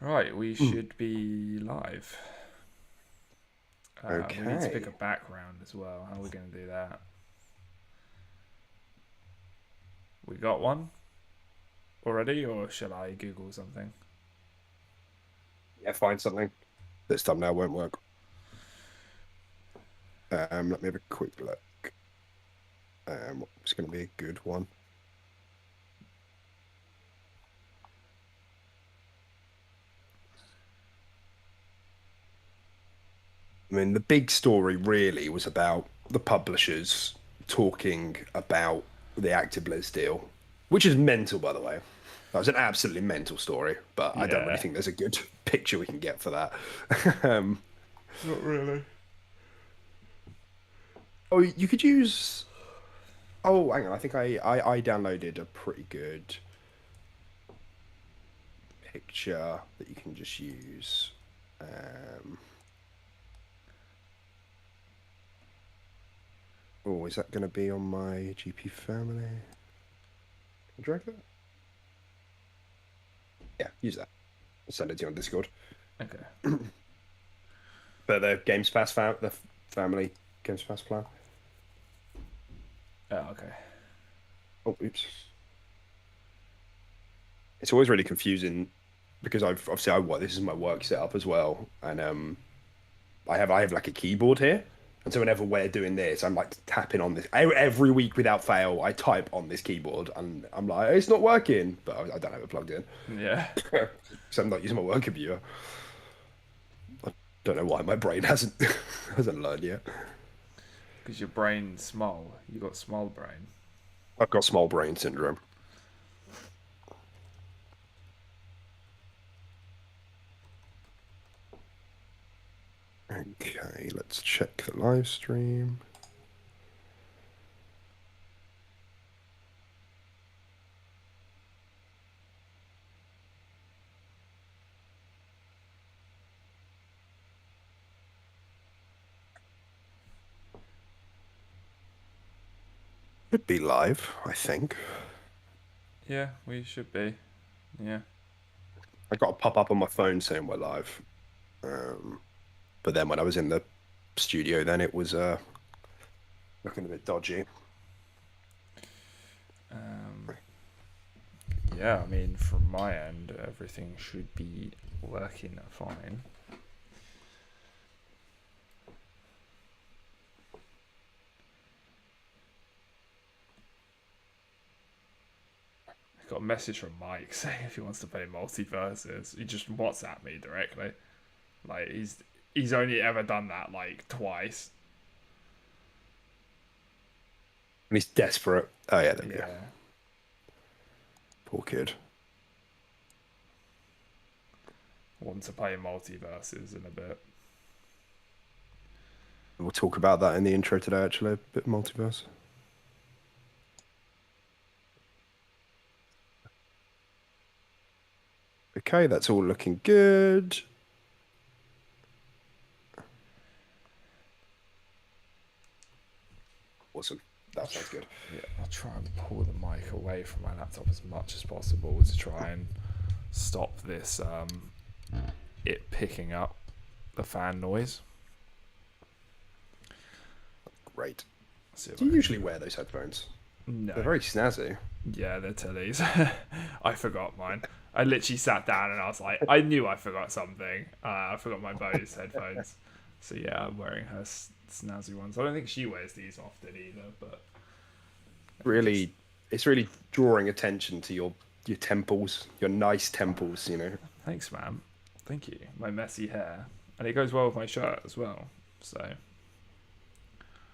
Right, we should be live. We need to pick Okay. a background as well. How are we going to do that? We got one already, or shall I Google something? Yeah, find something. This thumbnail won't work. Let me have a quick look. What's going to be a good one? I mean, the big story really was about the publishers talking about the ActiBlizz deal, which is mental, by the way. That was an absolutely mental story, but I don't really Yeah. think there's a good picture we can get for that. um, Not really. oh, you could use. Oh, hang on. I think I downloaded a pretty good picture that you can just use. Um, oh, is that going to be on my GP family? Can I drag that? Yeah, use that. I'll send it to you on Discord. Okay. But the Games Pass the family Games Pass plan. Oh, okay. Oh, oops. It's always really confusing because I work. This is my work setup as well, and I have like a keyboard here. And so whenever we're doing this, I'm like tapping on this every week without fail. I type on this keyboard, and I'm like, it's not working, but I don't have it plugged in, Yeah. so I'm not using my work computer. I don't know why my brain hasn't hasn't learned yet. Because your brain's small. You got small brain. I've got small brain syndrome. Okay, let's check the live stream. Could be live, I think. Yeah, we should be. Yeah. I got a pop up on my phone saying we're live. But then when I was in the studio, then it was looking a bit dodgy. Um, yeah, I mean, from my end, everything should be working fine. Got a message from Mike saying if he wants to play multiverses, he just WhatsApp me directly. Like he's only ever done that like twice. And he's desperate. Oh yeah, there we go. Yeah. Poor kid. Want to play multiverses in a bit. We'll talk about that in the intro today, actually, a bit multiverse. Okay, that's all looking good. Awesome. That sounds good. Yeah, I'll try and pull the mic away from my laptop as much as possible to try and stop this it picking up the fan noise. Great. See if Do I you can... usually wear those headphones? No. They're very snazzy. Yeah, they're Tilly's. I forgot mine. I literally sat down and I was like, I knew I forgot something. I forgot my Bose headphones. So yeah, I'm wearing her snazzy ones. I don't think she wears these often either, but Really, it's really drawing attention to your temples, your nice temples, thanks, man. Thank you. My messy hair, and it goes well with my shirt as well. So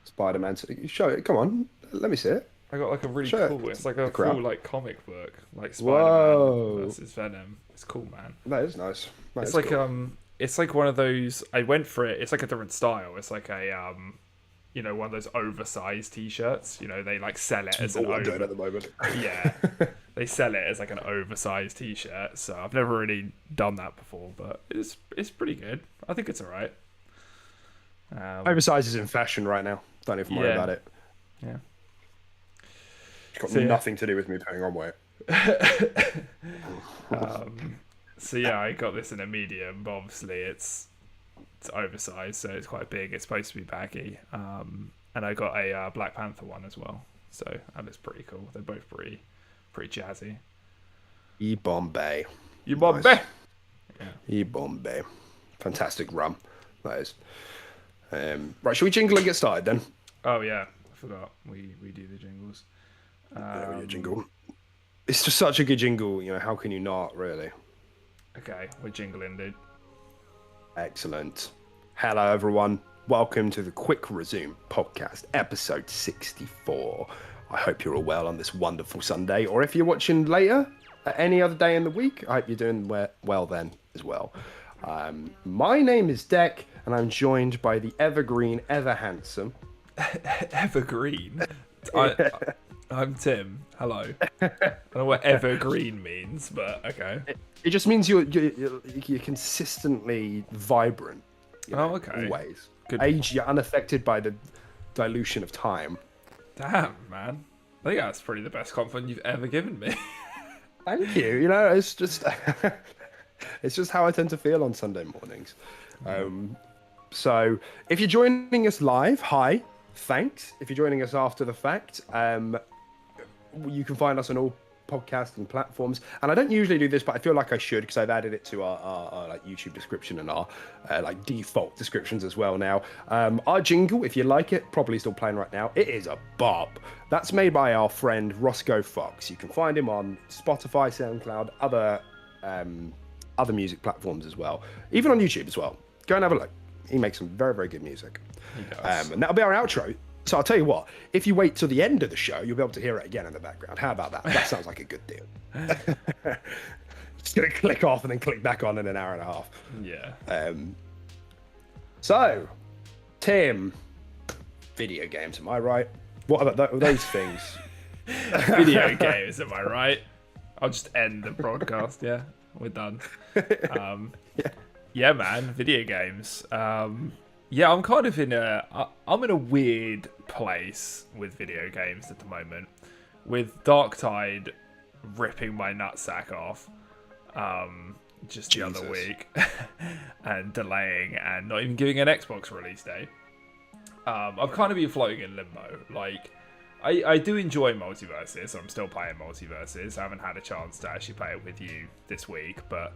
Spider-Man. Show it. Come on. Let me see it. I got like a really Show it. cool. It's like The a crowd. full like comic book, like Spider-Man Whoa. versus Venom. It's cool, man. That is nice. That It's is like cool. it's like one of those. I went for it. It's like a different style. It's like a one of those oversized T-shirts. They like sell it as an What I'm doing over. at the moment. Yeah, they sell it as like an oversized T-shirt. So I've never really done that before, but it's pretty good. I think it's alright. Oversize is in fashion right now. Don't even worry Yeah, about it. yeah. It's got So yeah, nothing to do with me putting on weight. So yeah, I got this in a medium, but obviously it's oversized, so it's quite big. It's supposed to be baggy. And I got a Black Panther one as well, so that looks pretty cool. They're both pretty jazzy. Bombay. You Bombay. Yeah. Bombay. Fantastic rum, that is. Right, should we jingle and get started then? Oh yeah, I forgot. We do the jingles. Jingle. It's just such a good jingle, how can you not, really? Okay, we're jingling, dude. Excellent. Hello, everyone. Welcome to the Quick Resume podcast, episode 64. I hope you're all well on this wonderful Sunday, or if you're watching later, at any other day in the week, I hope you're doing well then as well. My name is Deck, and I'm joined by the evergreen, ever handsome... Evergreen? I'm Tim. Hello. I don't know what evergreen means, but okay. It just means you're consistently vibrant. Okay. Always. Good. Age, you're unaffected by the dilution of time. Damn, man. I think that's probably the best compliment you've ever given me. Thank you. It's just it's just how I tend to feel on Sunday mornings. So if you're joining us live, hi, thanks. If you're joining us after the fact, you can find us on all podcasting platforms. And I don't usually do this, but I feel like I should because I've added it to our like YouTube description and our like default descriptions as well now. Our jingle, if you like it, probably still playing right now. It is a bop. That's made by our friend Roscoe Fox. You can find him on Spotify, SoundCloud, other music platforms as well, even on YouTube as well. Go and have a look. He makes some very, very good music. He does. And that'll be our outro. So I'll tell you what, if you wait till the end of the show, you'll be able to hear it again in the background. How about that? That sounds like a good deal. Just going to click off and then click back on in an hour and a half. Yeah. So, Tim, video games, am I right? What about those things? Video games, am I right? I'll just end the broadcast, yeah. We're done. Yeah, man, video games. Yeah, I'm kind of in a weird place with video games at the moment. With Darktide ripping my nutsack off just the other week and delaying and not even giving an Xbox release date. I've kind of been floating in limbo. Like, I do enjoy Multiverses. I'm still playing Multiverses. I haven't had a chance to actually play it with you this week, but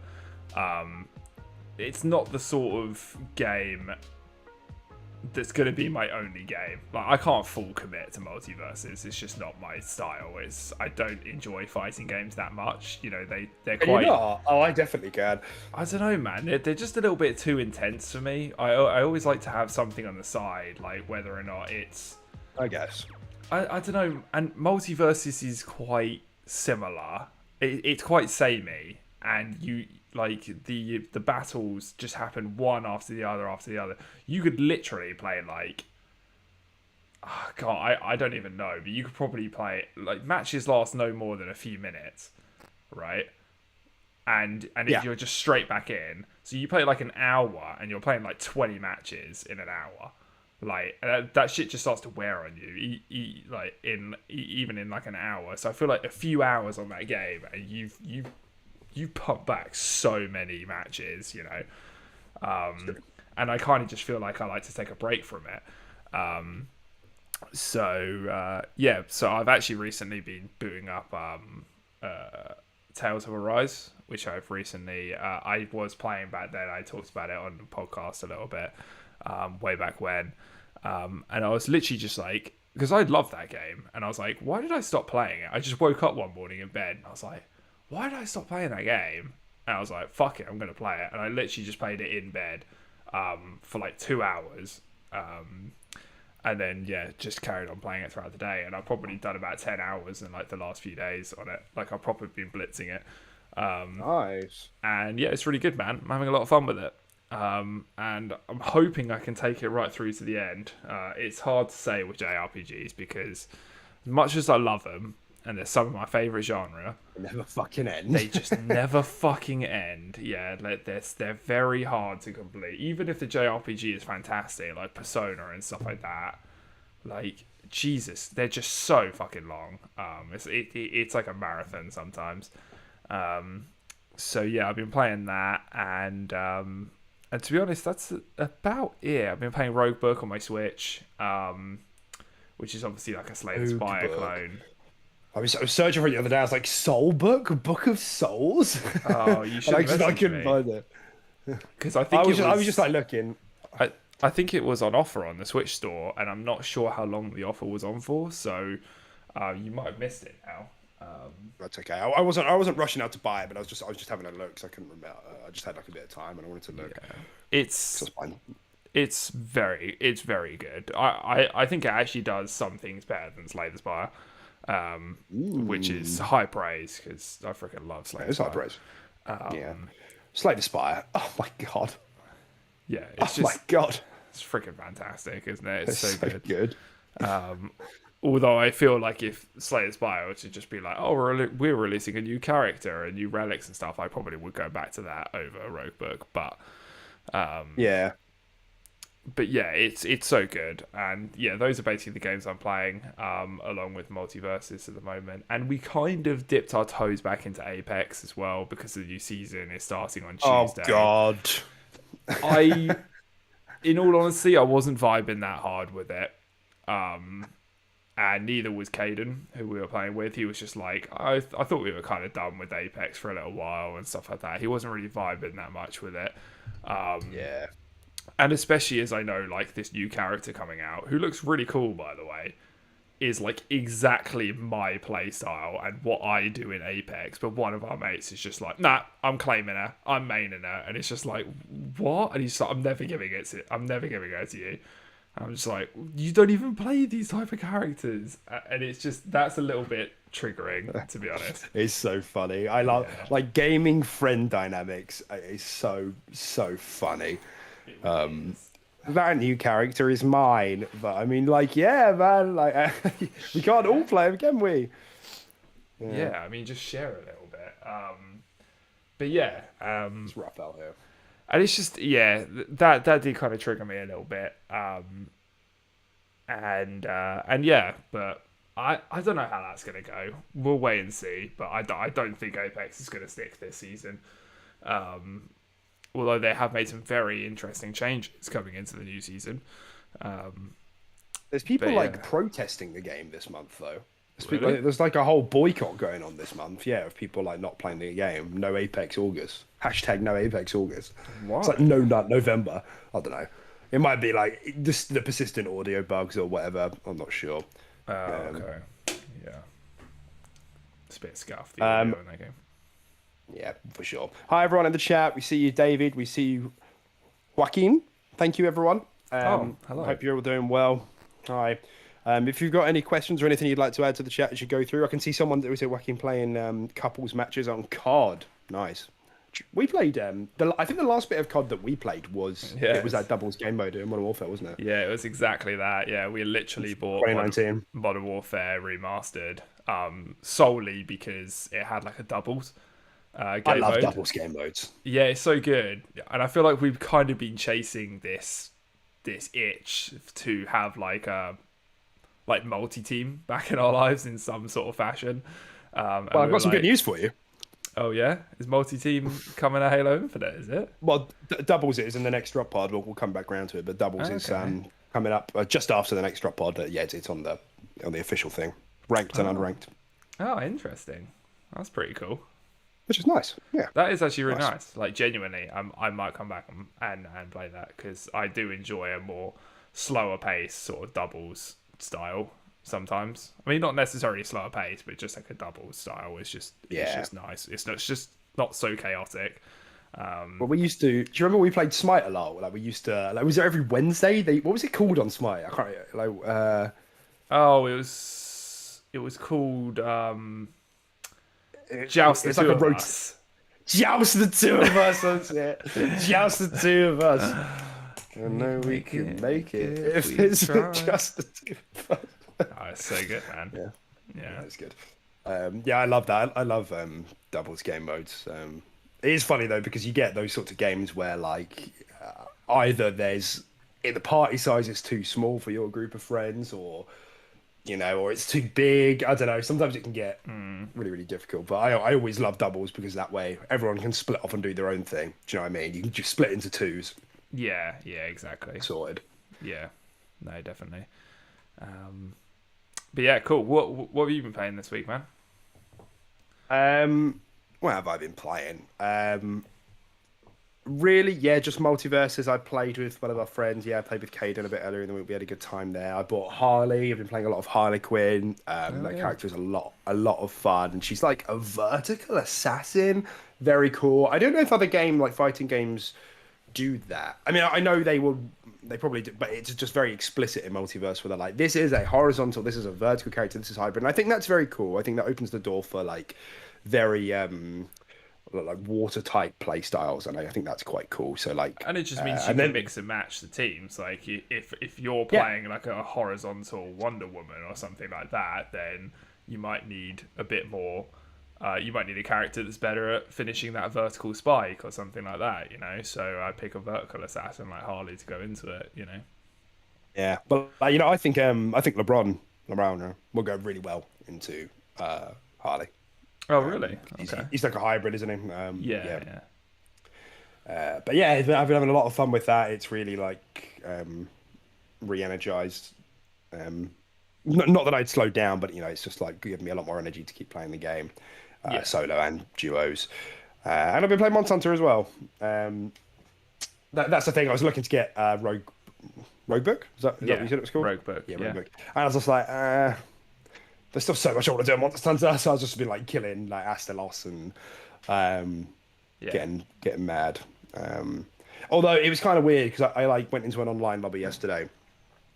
it's not the sort of game that's going to be my only game. Like, I can't full commit to Multiverses. It's just not my style. I don't enjoy fighting games that much. They're quite... Oh, I definitely can. I don't know, man. They're just a little bit too intense for me. I always like to have something on the side, like whether or not it's... I guess. I don't know. And Multiverses is quite similar. It's quite samey. And you... Like, the battles just happen one after the other. You could literally play, like... Oh, God, I don't even know. But you could probably play... Like, matches last no more than a few minutes. Right? And yeah. You're just straight back in. So you play, like, an hour, and you're playing, like, 20 matches in an hour. Like, that shit just starts to wear on you. Even in, like, an hour. So I feel like a few hours on that game, and you pump back so many matches, and I kind of just feel like I like to take a break from it. So I've actually recently been booting up Tales of Arise, which I've recently I was playing back then. I talked about it on the podcast a little bit way back when, and I was literally just like, because I love that game, and I was like, why did I stop playing it? I just woke up one morning in bed and I was like, why did I stop playing that game? And I was like, fuck it, I'm going to play it. And I literally just played it in bed for like 2 hours. And then, just carried on playing it throughout the day. And I've probably done about 10 hours in like the last few days on it. Like, I've probably been blitzing it. Nice. And yeah, it's really good, man. I'm having a lot of fun with it. And I'm hoping I can take it right through to the end. It's hard to say with JRPGs because as much as I love them, and they're some of my favourite genre. They never fucking end. They just never fucking end. Yeah, they're very hard to complete. Even if the JRPG is fantastic, like Persona and stuff like that, like, Jesus, they're just so fucking long. It's like a marathon sometimes. So yeah, I've been playing that, and to be honest, that's about it. I've been playing Roguebook on my Switch, which is obviously like a Slay the Spire Roguebook. clone. I was searching for it the other day. I was like, Soul Book, Book of Souls, Oh, you and should I message couldn't me find it. because I think I was just like looking. I think it was on offer on the Switch store, and I'm not sure how long the offer was on for. So you might have missed it now. That's okay. I wasn't rushing out to buy it, but I was just having a look because I couldn't remember. I just had like a bit of time and I wanted to look. Yeah. It's That's fine. it's very good. I think it actually does some things better than Slay the Spire, which is high praise because I freaking love Slay the It's Spire. high praise. Yeah. Slay the Spire. Oh my god. Yeah, it's Oh my god. it's freaking fantastic, isn't it? It's It's so so good. good. Although I feel like if Slay the Spire were to just be like, oh, we're releasing a new character and new relics and stuff, I probably would go back to that over Roguebook. Yeah. But yeah, it's so good, and yeah, those are basically the games I'm playing, along with Multiverses at the moment. And we kind of dipped our toes back into Apex as well because the new season is starting on Tuesday. Oh god. In all honesty, I wasn't vibing that hard with it. And neither was Caden, who we were playing with. He was just like, I thought we were kind of done with Apex for a little while and stuff like that. He wasn't really vibing that much with it. Yeah. And especially as I know, like, this new character coming out, who looks really cool, by the way, is like exactly my play style and what I do in Apex. But one of our mates is just like, nah, I'm claiming her, I'm maining her, and it's just like, what? And he's like, I'm never giving her to you. I'm just like, you don't even play these type of characters, and it's just that's a little bit triggering, to be honest. It's so funny. I love like gaming friend dynamics is so funny. That new character is mine, but I mean, like, yeah, man, like we can't all play him, can we? Yeah, I mean, just share a little bit. But yeah, It's rough out here. and it's just that did kind of trigger me a little bit. And yeah, but I don't know how that's gonna go. We'll wait and see. But I don't think Apex is gonna stick this season. Although they have made some very interesting changes coming into the new season. There's people But, like yeah. protesting the game this month, though. Really? There's like a whole boycott going on this month, yeah, of people like not playing the game. No Apex August. Hashtag no Apex August. Why? It's like no nut November. I don't know. It might be like just the persistent audio bugs or whatever. I'm not sure. Okay. Yeah. It's a bit scuffed the audio in that game. Yeah, for sure. Hi everyone in the chat. We see you, David. We see you, Joaquin. Thank you, everyone. Hello. I hope you're all doing well. Hi. If you've got any questions or anything you'd like to add to the chat as you go through, I can see someone that was at Joaquin playing couples matches on COD. Nice. We played. I think the last bit of COD that we played was it was that doubles game mode in Modern Warfare, wasn't it? Yeah, it was exactly that. Yeah, we literally bought 2019 Modern Warfare Remastered solely because it had like a doubles game I love mode. doubles game modes. Yeah, it's so good, and I feel like we've kind of been chasing this itch to have like multi-team back in our lives in some sort of fashion. Well, I've got some good news for you. Oh yeah, is multi-team coming to Halo Infinite? Is it? Well, doubles is in the next drop pod. We'll come back round to it, but doubles is coming up just after the next drop pod. Yeah, it's on the official thing, ranked and unranked. Oh, interesting. That's pretty cool. Which is nice. Yeah, That is actually really nice. Like, genuinely, I might come back and play that because I do enjoy a more slower pace sort of doubles style sometimes. I mean, not necessarily slower pace, but just like a doubles style is just it's just nice. It's just not so chaotic. Well, we used to. Do you remember we played Smite a lot? Like we used to. Like, was it every Wednesday? What was it called on Smite? I can't. Like. Oh, it was called Joust the Two of Us. Joust the two of us. That's it. Joust the two of us. I know we can make it if it's just the two of us. Oh, it's so good, man. Yeah, it's good. Yeah, I love that. I love doubles game modes. It is funny though because you get those sorts of games where like either the party size is too small for your group of friends, or or it's too big. I don't know. Sometimes it can get really, really difficult. But I always love doubles because that way everyone can split off and do their own thing. Do you know what I mean? You can just split into twos. Yeah, exactly. Sorted. Yeah, no, definitely. But yeah, cool. What have you been playing this week, man? What have I been playing? Really, yeah, just multiverses. I played with one of our friends. Yeah, I played with Caden a bit earlier in the week. We had a good time there. I bought Harley. I've been playing a lot of Harley Quinn. That character is a lot of fun, and she's like a vertical assassin. Very cool. I don't know if other fighting games do that. I mean, I know they probably do, but it's just very explicit in multiverse where they're like, this is a horizontal, this is a vertical character, this is hybrid. And I think that's very cool. I think that opens the door for like very like watertight play styles, and I think that's quite cool. So like, and it just means you can mix and match the teams. Like if you're playing like a horizontal Wonder Woman or something like that, then you might need a bit more. You might need a character that's better at finishing that vertical spike or something like that, So I pick a vertical assassin like Harley to go into it, Yeah, but I think LeBron will go really well into Harley. Oh, really? Okay. He's like a hybrid, isn't he? Yeah. But yeah, I've been having a lot of fun with that. It's really like re-energized. Not that I'd slowed down, but it's just like giving me a lot more energy to keep playing the game, solo and duos. And I've been playing Monster Hunter as well. That's the thing. I was looking to get Roguebook. Is that what you said it was called? Roguebook. Yeah, Roguebook. And I was just like, there's still so much I want to do on Monster Hunter, so I was just been like killing like Astalos and getting mad. Although it was kind of weird because I like went into an online lobby yesterday,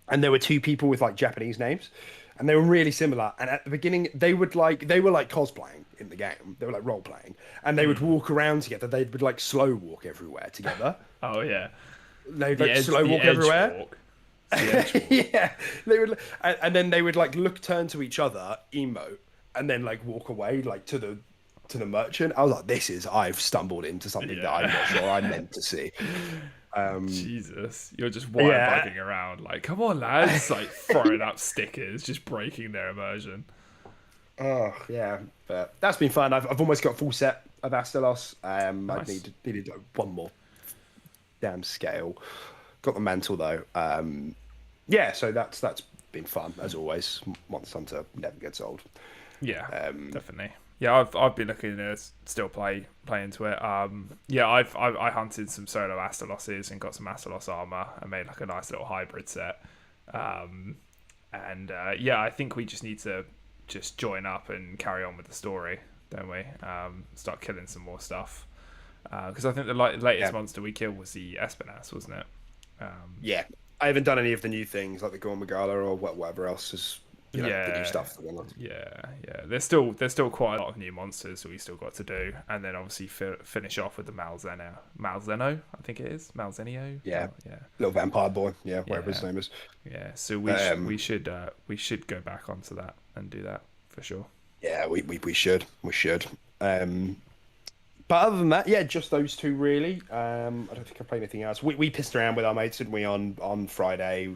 and there were two people with like Japanese names, and they were really similar. And at the beginning, they were like cosplaying in the game. They were like role playing, and they would walk around together. They would like slow walk everywhere together. Oh yeah, they'd like slow walk everywhere. Walk. Yeah, they would, and then they would like turn to each other, emote, and then like walk away like to the merchant. I was like, I've stumbled into something that I'm not sure I meant to see. Jesus, you're just bugging around like, come on lads, like throwing up stickers, just breaking their immersion. Oh yeah, but that's been fun. I've almost got a full set of Astalos. Nice. I needed one more damn scale. Got the mantle though. So that's been fun as always. Monster Hunter never gets old. Yeah, definitely. Yeah, I've been looking to still play into it. I hunted some solo Astaloses and got some Astalos armor and made like a nice little hybrid set. I think we just need to just join up and carry on with the story, don't we? Start killing some more stuff. Because I think the latest monster we killed was the Espinas, wasn't it? I haven't done any of the new things like the Gorn Magala or whatever else is the new stuff. There's still quite a lot of new monsters that we still got to do, and then obviously finish off with the Malzeno, I think it is Malzenio. Little vampire boy, whatever his name is. So we should go back onto that and do that for sure. We should. But other than that, just those two really. I don't think I played anything else. We pissed around with our mates, didn't we, on Friday?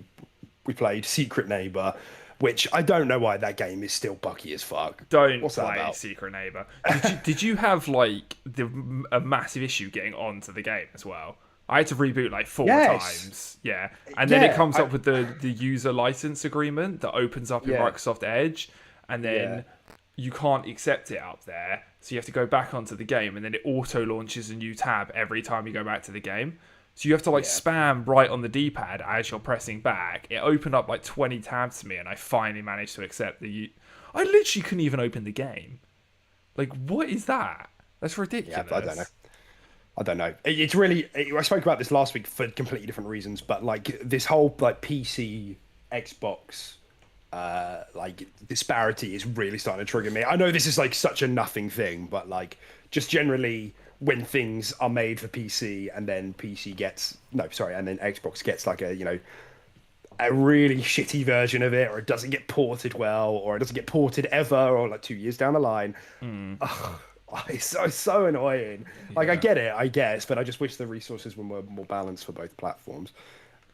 We played Secret Neighbor, which I don't know why that game is still buggy as fuck. What's play Secret Neighbor. Did you have like a massive issue getting onto the game as well? I had to reboot like 4 times. Yeah. And then it comes up with the user license agreement that opens up in Microsoft Edge, and then you can't accept it up there. So you have to go back onto the game, and then it auto launches a new tab every time you go back to the game. So you have to spam right on the D-pad as you're pressing back. It opened up like 20 tabs to me, and I finally managed to accept I literally couldn't even open the game. Like, what is that? That's ridiculous. Yeah, I don't know. It's really. I spoke about this last week for completely different reasons, but like this whole like PC, Xbox, like disparity is really starting to trigger me. I know this is like such a nothing thing, but like just generally when things are made for PC and then and then Xbox gets like a really shitty version of it, or it doesn't get ported well, or it doesn't get ported ever, or like 2 years down the line. It's so annoying. Like I get it, I guess, but I just wish the resources were more balanced for both platforms.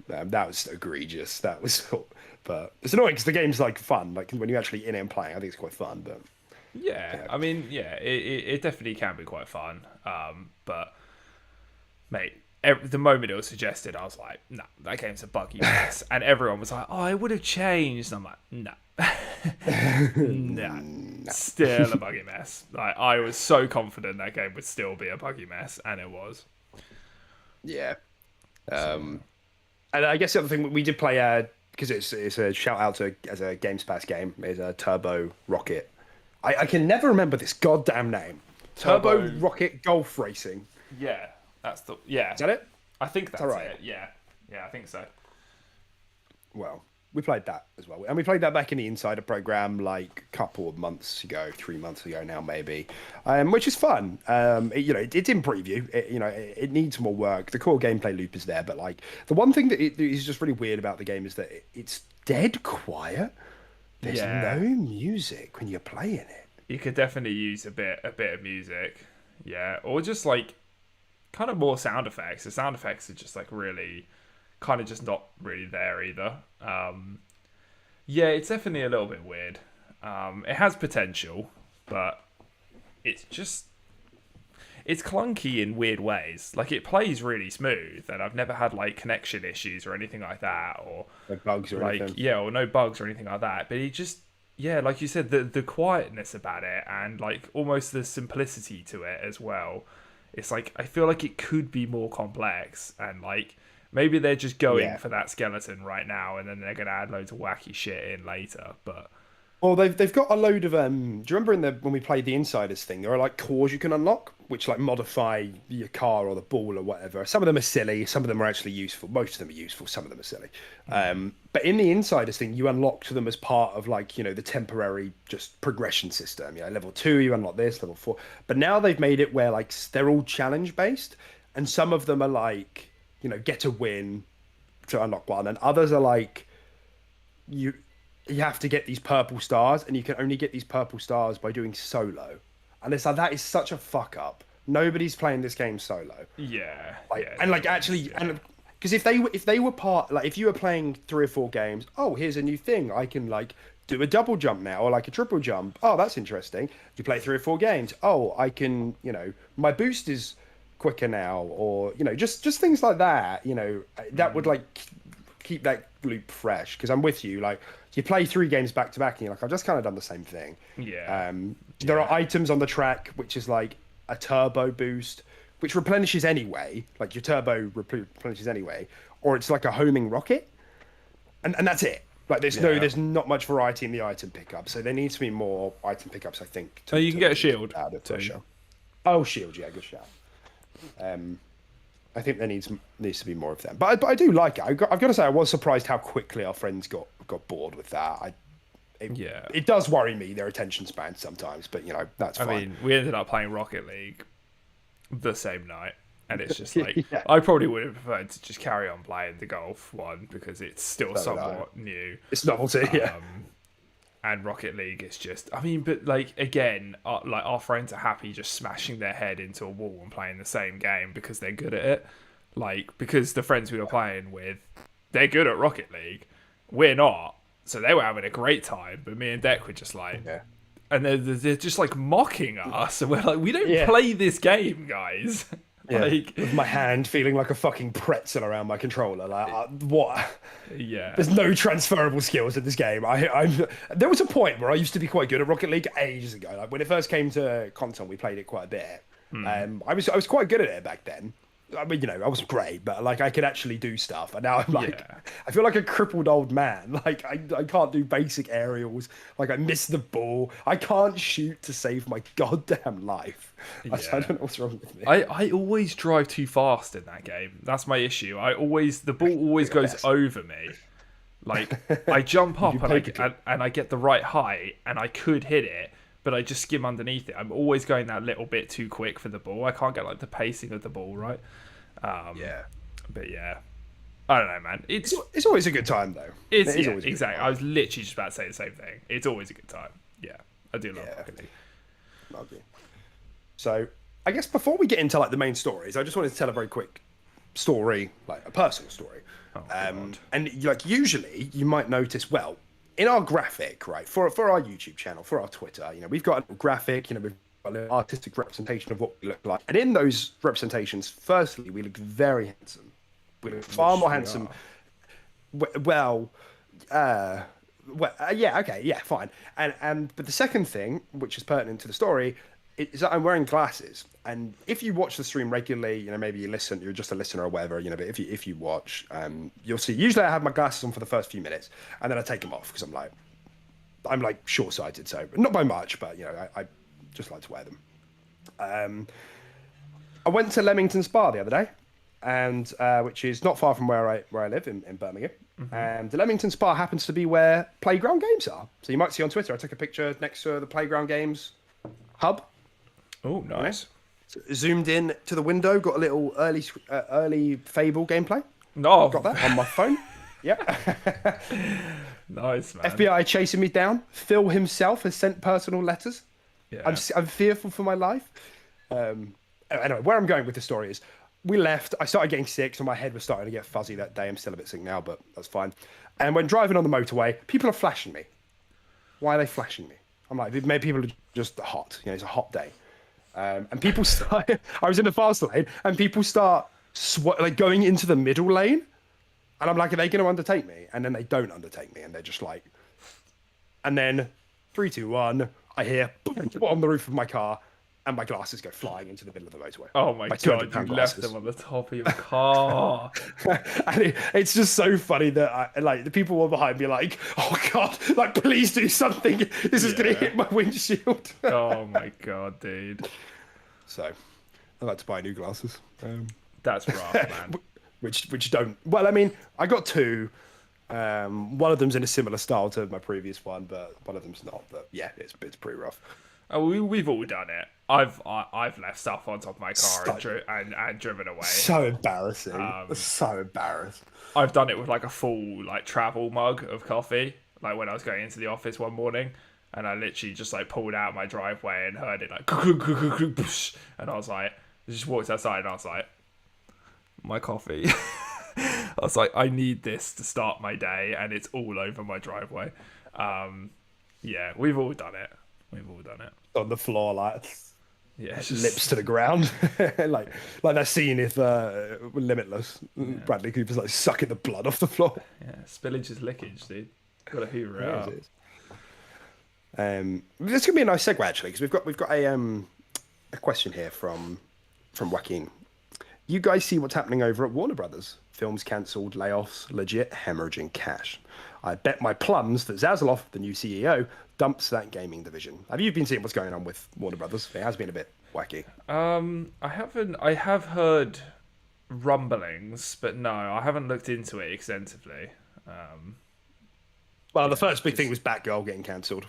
That was egregious. That was, but it's annoying because the game's like fun. Like when you're actually in it and playing, I think it's quite fun. But Yeah, I mean, yeah, it definitely can be quite fun. But mate, the moment it was suggested, I was like, nah, that game's a buggy mess. And everyone was like, oh, it would have changed. And I'm like, nah, still a buggy mess. Like I was so confident that game would still be a buggy mess, and it was. yeah. And I guess the other thing we did play, because it's a shout out to as a Games Pass game, is a Turbo Rocket. I can never remember this goddamn name. Turbo Rocket Golf Racing. Yeah, that's the Is that it? I think that's right. it. Yeah, I think so. Well, we played that as well, and we played that back in the Insider program like a couple of months ago, 3 months ago now maybe, which is fun. It's in preview. It needs more work. The core gameplay loop is there, but like the one thing that is just really weird about the game is that it's dead quiet. There's no music when you're playing it. You could definitely use a bit of music, or just like kind of more sound effects. The sound effects are just like really kind of just not really there either. It's definitely a little bit weird. It has potential, but it's clunky in weird ways. Like it plays really smooth, and I've never had like connection issues or anything like that, or no bugs or anything. or no bugs or anything like that. But it just, like you said, the quietness about it and like almost the simplicity to it as well. It's like I feel like it could be more complex, and like maybe they're just going for that skeleton right now, and then they're gonna add loads of wacky shit in later. But well, they've got a load of do you remember when we played the Insiders thing, there are like cores you can unlock which like modify your car or the ball or whatever. Some of them are silly, some of them are actually useful. Most of them are useful, some of them are silly. But in the Insiders thing, you unlock them as part of like, the temporary just progression system. Level 2 you unlock this, level 4. But now they've made it where like they're all challenge based, and some of them are like, get a win to unlock one, and others are like you have to get these purple stars, and you can only get these purple stars by doing solo. And it's like, that is such a fuck up. Nobody's playing this game solo. Because if they were part, like if you were playing 3 or 4 games, oh, here's a new thing, I can like do a double jump now, or like a triple jump. Oh, that's interesting. You play 3 or 4 games. Oh, I can, my boost is quicker now, or just things like that. That would like keep that loop fresh. Because I'm with you, like you play 3 games back to back, and you're like, I've just kind of done the same thing. There are items on the track which is like a turbo boost, which replenishes anyway, like your turbo replenishes anyway, or it's like a homing rocket, and that's it. Like there's not much variety in the item pickup, so there needs to be more item pickups, I think. You can get a shield. Oh, shield, yeah, good shout. I think there needs to be more of them, but I do like it. I've got to say, I was surprised how quickly our friends got bored with that. It does worry me, their attention span sometimes, but that's fine. I mean, we ended up playing Rocket League the same night, and it's just like I probably would have preferred to just carry on playing the golf one because it's still somewhat new. It's novelty, and Rocket League is just, I mean, but like again, our friends are happy just smashing their head into a wall and playing the same game because they're good at it. Like because the friends we were playing with, they're good at Rocket League, we're not. So they were having a great time, but me and Deck were just like, and they're just like mocking us, and we're like, we don't play this game, guys. Like with my hand feeling like a fucking pretzel around my controller, like what? Yeah, there's no transferable skills in this game. There was a point where I used to be quite good at Rocket League ages ago. Like when it first came to console, we played it quite a bit. I was quite good at it back then. I mean, I wasn't great, but like I could actually do stuff. And now I'm like, I feel like a crippled old man. Like I can't do basic aerials. Like I miss the ball. I can't shoot to save my goddamn life. I don't know what's wrong with me. I always drive too fast in that game. That's my issue. The ball always goes over me. Like I jump up and I get the right height and I could hit it, but I just skim underneath it. I'm always going that little bit too quick for the ball. I can't get like the pacing of the ball right. But I don't know, man. It's always a good time though. Exactly. I was literally just about to say the same thing. It's always a good time. Yeah, I do love Rocket League. Lovely. So I guess before we get into like the main stories, I just wanted to tell a very quick story, like a personal story. God. And like usually you might notice, well, in our graphic, right, for our YouTube channel, for our Twitter, we've got a graphic, we've got an artistic representation of what we look like. And in those representations, firstly, we look very handsome. We look far more handsome. Yeah, okay, yeah, fine. But the second thing, which is pertinent to the story, is that I'm wearing glasses. And if you watch the stream regularly, maybe you're just a listener or whatever, but if you watch, you'll see. Usually I have my glasses on for the first few minutes, and then I take them off because I'm like short-sighted, so not by much, but I just like to wear them. I went to Leamington Spa the other day, and which is not far from where I live in Birmingham. Mm-hmm. And the Leamington Spa happens to be where Playground Games are. So you might see on Twitter, I took a picture next to the Playground Games hub. Oh, nice. So zoomed in to the window, got a little early Fable gameplay. No. Got that on my phone. Yeah. Nice, man. FBI chasing me down. Phil himself has sent personal letters. Yeah. I'm fearful for my life. Anyway, where I'm going with the story is, we left. I started getting sick, so my head was starting to get fuzzy that day. I'm still a bit sick now, but that's fine. And when driving on the motorway, people are flashing me. Why are they flashing me? I'm like, maybe people are just hot. It's a hot day. And people start. I was in the fast lane, and people start going into the middle lane. And I'm like, are they going to undertake me? And then they don't undertake me, and they're just like. And then 3, 2, 1. I hear on the roof of my car. And my glasses go flying into the middle of the motorway. Oh my God, you left them on the top of your car. And it's just so funny that the people were behind me like, oh God, please do something. This is going to hit my windshield. Oh my God, dude. So, I'd like to buy new glasses. That's rough, man. Which don't, well, I mean, I got 2. One of them's in a similar style to my previous one, but one of them's not. But yeah, it's pretty rough. Oh, we've all done it. I've left stuff on top of my car and driven away. So embarrassing. So embarrassing. I've done it with a full travel mug of coffee. When I was going into the office one morning, and I literally just pulled out my driveway and heard it and I was like, just walked outside and I was like, my coffee. I was like, I need this to start my day, and it's all over my driveway. Yeah, we've all done it. On the floor, yeah, lips to the ground, like that scene if Limitless. Yeah. Bradley Cooper's sucking the blood off the floor. Yeah, spillage is lickage, dude. Gotta hoover it up. This could be a nice segue actually, because we've got a question here from Joaquin. You guys see what's happening over at Warner Brothers? Films cancelled, layoffs, legit hemorrhaging cash. I bet my plums that Zaslav, the new CEO, dumps that gaming division. Have you been seeing what's going on with Warner Brothers? It has been a bit wacky. I haven't. I have heard rumblings, but no, I haven't looked into it extensively. Well, the first big thing was Batgirl getting cancelled.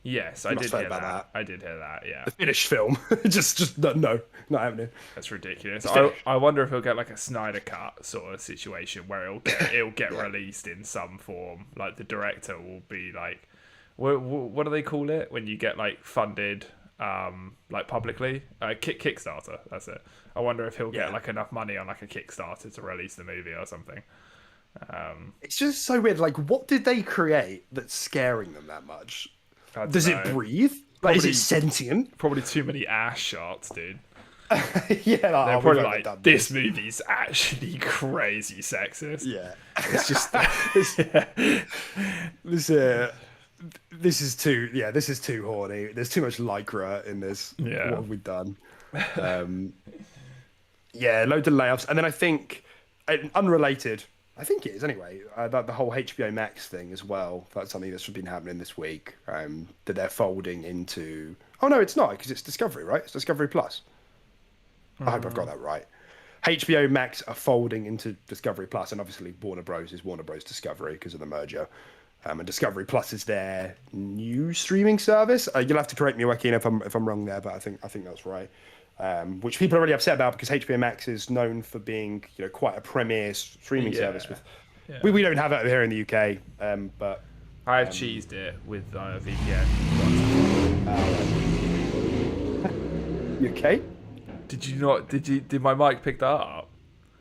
Yes, I did hear that. I did hear that. Yeah, the finished film. just no, not happening. That's ridiculous. I wonder if he'll get a Snyder cut sort of situation where it'll get released in some form. The director will be what do they call it when you get funded publicly? Kickstarter. That's it. I wonder if he'll get enough money on a Kickstarter to release the movie or something. It's just so weird. What did they create that's scaring them that much? Does it breathe? Is it sentient? Probably too many ass shots, dude. Yeah, they're probably this movie's actually crazy sexist. Yeah, it's just this is too horny. There's too much lycra in this. Yeah, what have we done? Yeah, loads of layoffs, and then I think unrelated. I think it is anyway. The whole HBO Max thing as well. That's something that's been happening this week. That they're folding into. Oh no, it's not, because it's Discovery, right? It's Discovery Plus. I hope I've got that right. HBO Max are folding into Discovery Plus, and obviously Warner Bros is Warner Bros Discovery because of the merger. And Discovery Plus is their new streaming service. You'll have to correct me, Joaquin, if I'm wrong there, but I think that's right. Which people are really upset about because HBO Max is known for being quite a premier streaming service. We don't have it here in the UK, but I've cheesed it with VPN. You okay? Did you not? Did my mic pick that up?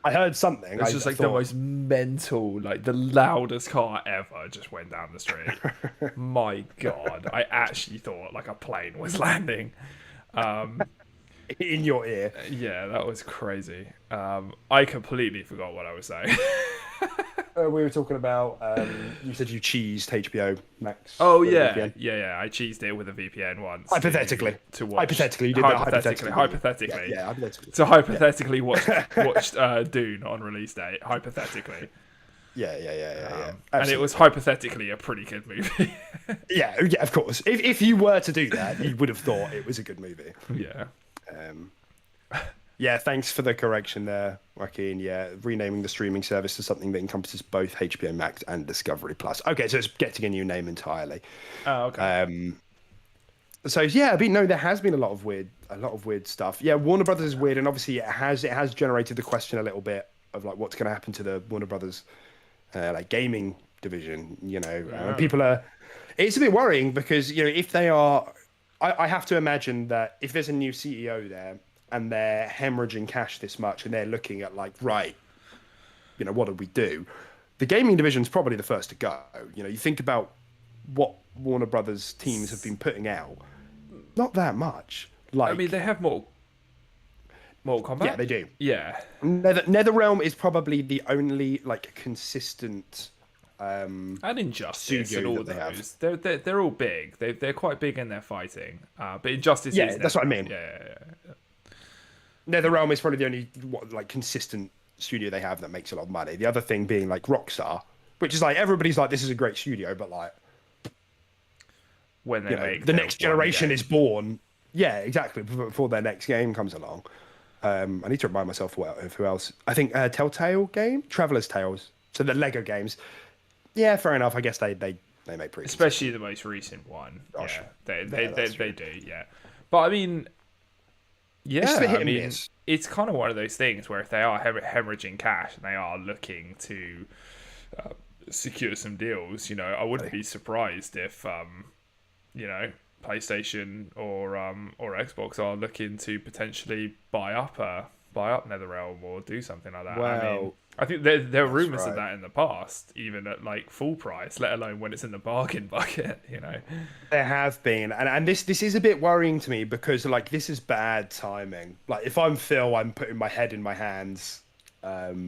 I heard something. It's just like the most mental, like the loudest car ever just went down the street. My God, I actually thought like a plane was landing. in your ear. Yeah, that was crazy. I completely forgot what I was saying. We were talking about. You said you cheesed HBO Max. Oh with a yeah, VPN. yeah. I cheesed it with a VPN once. Hypothetically, to watch. Hypothetically, you did that hypothetically. Hypothetically. Yeah, hypothetically. To hypothetically watched Dune on release date. Hypothetically. Yeah. And it was hypothetically a pretty good movie. yeah, of course. If you were to do that, you would have thought it was a good movie. Yeah. Yeah, thanks for the correction there, Joaquin. Yeah, renaming the streaming service to something that encompasses both HBO Max and Discovery Plus. Okay, so it's getting a new name entirely. Oh, okay. So yeah, I mean, no, there has been a lot of weird stuff. Yeah, Warner Brothers is weird, and obviously it has generated the question a little bit of like what's going to happen to the Warner Brothers like gaming division. You know, people are. It's a bit worrying because if they are, I have to imagine that if there's a new CEO there and they're hemorrhaging cash this much and they're looking at like, right, what do we do? The gaming division's probably the first to go. You think about what Warner Brothers teams have been putting out. Not that much. Like, I mean, they have Mortal Kombat. Yeah, they do. Yeah. NetherRealm is probably the only like consistent. And Injustice and all those. They're all big. They're quite big in their fighting. But Injustice. Yeah, that's what I mean. Yeah. NetherRealm is probably the only consistent studio they have that makes a lot of money. The other thing being like Rockstar, which is like everybody's like, this is a great studio, but like when they make the next generation is born. Yeah, exactly. Before their next game comes along. I need to remind myself of who else. I think Telltale game, Traveler's Tales. So the Lego games. Yeah, fair enough. I guess they make pretty. Especially the most recent one. Gosh. Yeah, they do. Yeah, but I mean. Yeah, I mean, it's kind of one of those things where if they are hemorrhaging cash and they are looking to secure some deals, I wouldn't be surprised if, PlayStation or Xbox are looking to potentially buy up NetherRealm or do something like that. Well, I think there are rumours of that in the past, even at like full price, let alone when it's in the bargain bucket. There have been, and this is a bit worrying to me because like this is bad timing. Like if I'm Phil, I'm putting my head in my hands, because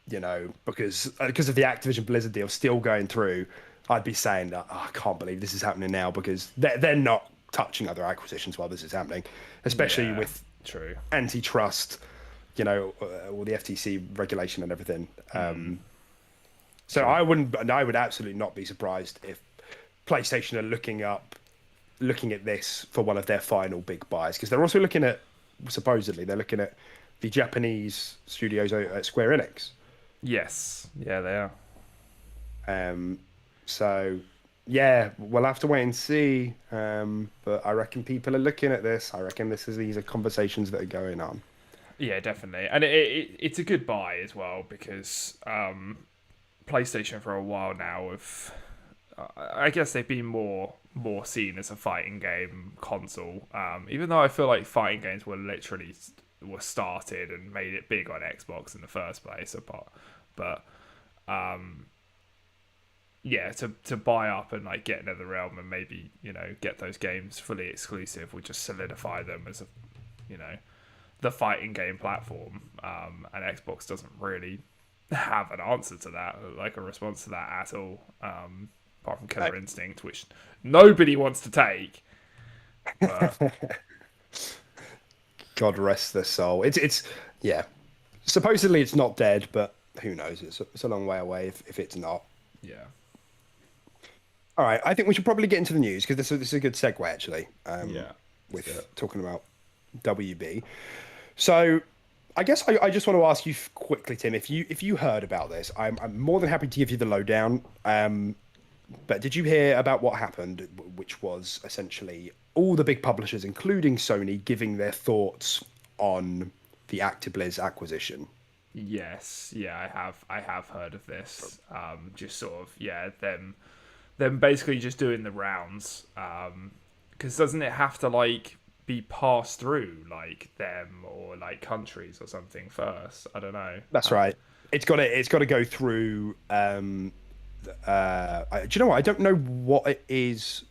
of the Activision Blizzard deal still going through. I'd be saying that I can't believe this is happening now because they're not touching other acquisitions while this is happening, especially with antitrust. All the FTC regulation and everything. So I would absolutely not be surprised if PlayStation are looking at this for one of their final big buys because they're also supposedly looking at the Japanese studios at Square Enix. Yes, yeah, they are. So yeah, we'll have to wait and see. But I reckon people are looking at this. I reckon these are conversations that are going on. Yeah, definitely, and it's a good buy as well because PlayStation for a while now I guess they've been more seen as a fighting game console. Even though I feel like fighting games were started and made it big on Xbox in the first place, but to buy up and like get NetherRealm and maybe get those games fully exclusive would just solidify them as the fighting game platform, and Xbox doesn't really have an answer to that, like a response to that at all, apart from Killer Instinct, which nobody wants to take. But... God rest their soul. It's supposedly it's not dead, but who knows? It's a long way away if it's not. Yeah. All right, I think we should probably get into the news because this is a good segue actually. With talking about WB. So, I guess I just want to ask you quickly, Tim, if you heard about this, I'm more than happy to give you the lowdown. But did you hear about what happened, which was essentially all the big publishers, including Sony, giving their thoughts on the ActiBlizz acquisition? Yes, yeah, I have heard of this. Just sort of them basically just doing the rounds. Because doesn't it have to like be passed through like them or like countries or something first. I don't know. That's right. It's got to go through. Do you know what? I don't know what it is.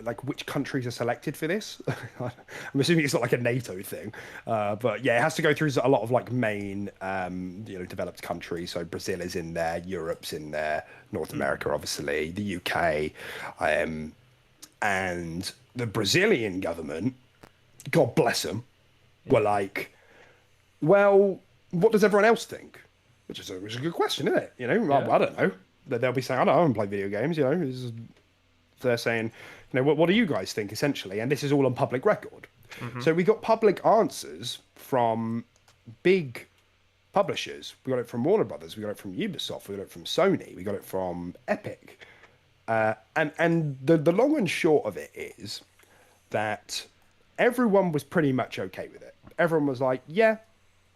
Like which countries are selected for this. I'm assuming it's not like a NATO thing, but yeah, it has to go through a lot of like main, developed countries. So Brazil is in there, Europe's in there, North America, obviously, the UK, and the Brazilian government, God bless them, were like, well, what does everyone else think? Which is a good question, isn't it? I don't know. They'll be saying, I don't play video games. They're saying, what do you guys think, essentially? And this is all on public record. So we got public answers from big publishers. We got it from Warner Brothers. We got it from Ubisoft. We got it from Sony. We got it from Epic. And the long and short of it is that everyone was pretty much okay with it. Everyone was like, yeah,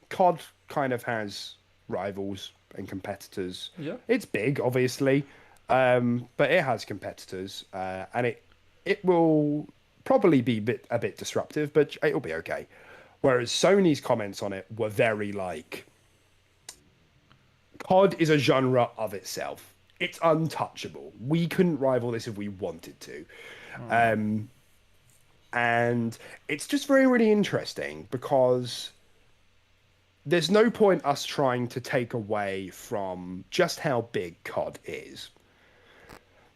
COD kind of has rivals and competitors. Yeah. It's big, obviously, but it has competitors, and it will probably be a bit disruptive, but it'll be okay. Whereas Sony's comments on it were very like, COD is a genre of itself. It's untouchable. We couldn't rival this if we wanted to. And it's just very, really interesting because there's no point us trying to take away from just how big COD is.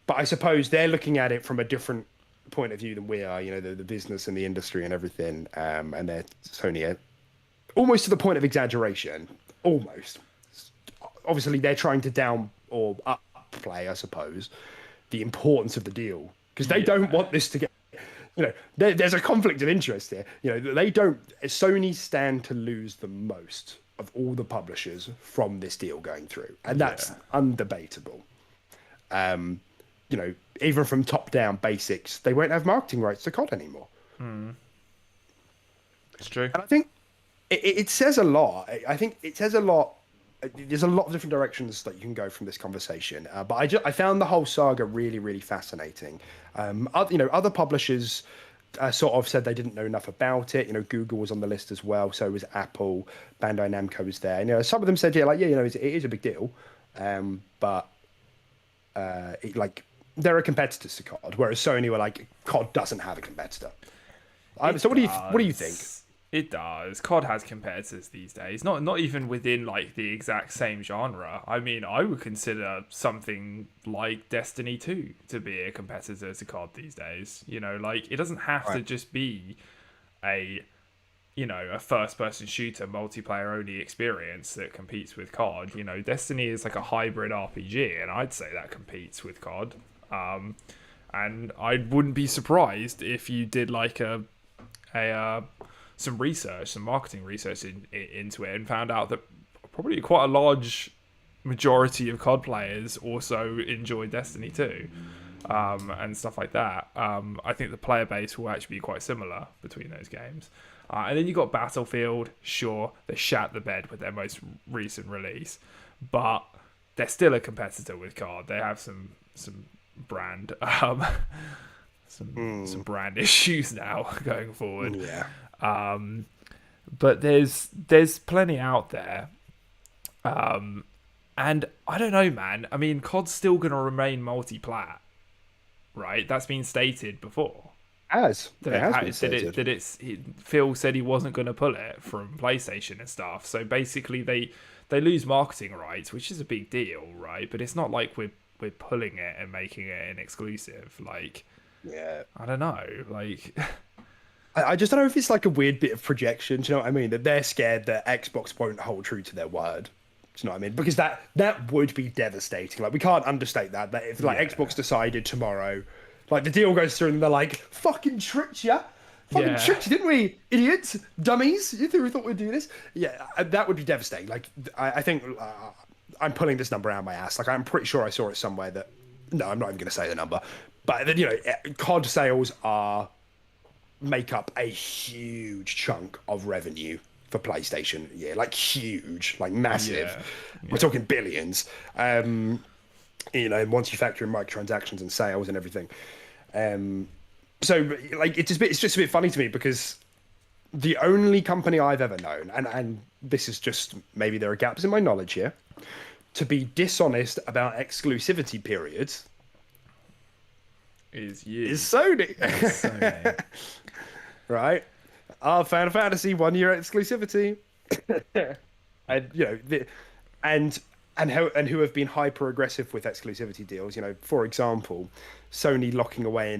But I suppose they're looking at it from a different point of view than we are, the business and the industry and everything. And they're Sony almost to the point of exaggeration, almost. Obviously, they're trying to down or upplay, I suppose, the importance of the deal because they don't want this to get. There's a conflict of interest here. Sony stand to lose the most of all the publishers from this deal going through, and that's undebatable. Even from top-down basics, they won't have marketing rights to COD anymore. It's true. And I think it says a lot. I think it says a lot. There's a lot of different directions that you can go from this conversation. But I found the whole saga really, really fascinating. Other publishers sort of said they didn't know enough about it. Google was on the list as well. So was Apple. Bandai Namco was there. And, some of them said, it is a big deal. But there are competitors to COD, whereas Sony were like, COD doesn't have a competitor. So what do you think? It does. COD has competitors these days. Not even within like the exact same genre. I mean, I would consider something like Destiny 2 to be a competitor to COD these days. It doesn't have to just be a first-person shooter multiplayer only experience that competes with COD. Destiny is like a hybrid RPG, and I'd say that competes with COD. And I wouldn't be surprised if you did like some marketing research into it and found out that probably quite a large majority of COD players also enjoy Destiny 2 and stuff like that. I think the player base will actually be quite similar between those games. And then you got Battlefield. Sure, they shat the bed with their most recent release, but they're still a competitor with COD. They have some brand some brand issues now going forward. Yeah. But there's plenty out there. And I don't know, man. I mean, COD's still going to remain multi-plat, right? That's been stated before. Phil said he wasn't going to pull it from PlayStation and stuff. So basically, they lose marketing rights, which is a big deal, right? But it's not like we're pulling it and making it an exclusive. Like, I don't know, like. I just don't know if it's like a weird bit of projection. Do you know what I mean? That they're scared that Xbox won't hold true to their word. Do you know what I mean? Because that would be devastating. Like, we can't understate that. That if Xbox decided tomorrow, like the deal goes through and they're like, fucking tricked ya. Tricked you, didn't we? Idiots, dummies. You thought we'd do this? Yeah, that would be devastating. Like, I think I'm pulling this number out of my ass. Like, I'm pretty sure I saw it somewhere that. No, I'm not even going to say the number. But COD sales make up a huge chunk of revenue for PlayStation. Yeah, like huge, like massive. Yeah. We're talking billions. And once you factor in microtransactions and sales and everything. So like it's just a bit funny to me because the only company I've ever known, and this is just maybe there are gaps in my knowledge here, to be dishonest about exclusivity periods Is you. is Sony. Sony. Right? Our Final Fantasy 1 year exclusivity. And and who have been hyper aggressive with exclusivity deals. For example, Sony locking away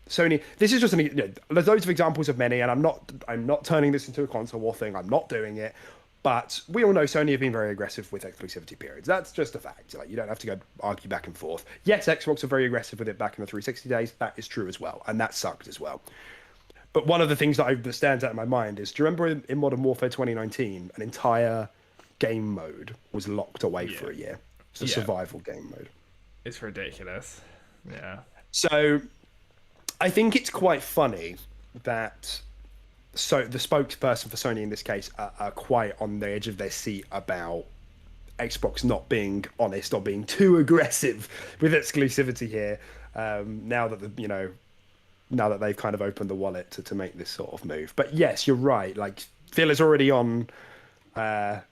Sony. This is just there's loads of examples of many, and I'm not turning this into a console war thing. I'm not doing it. But we all know Sony have been very aggressive with exclusivity periods. That's just a fact. Like, you don't have to go argue back and forth. Yes, Xbox are very aggressive with it back in the 360 days. That is true as well, and that sucked as well. But one of the things that stands out in my mind is, do you remember in Modern Warfare 2019, an entire game mode was locked away for a year? It's a survival game mode. It's ridiculous. Yeah. So I think it's quite funny that the spokesperson for Sony in this case are quite on the edge of their seat about Xbox not being honest or being too aggressive with exclusivity here. Now that they've kind of opened the wallet to make this sort of move. But yes, you're right. Like, Phil is already on the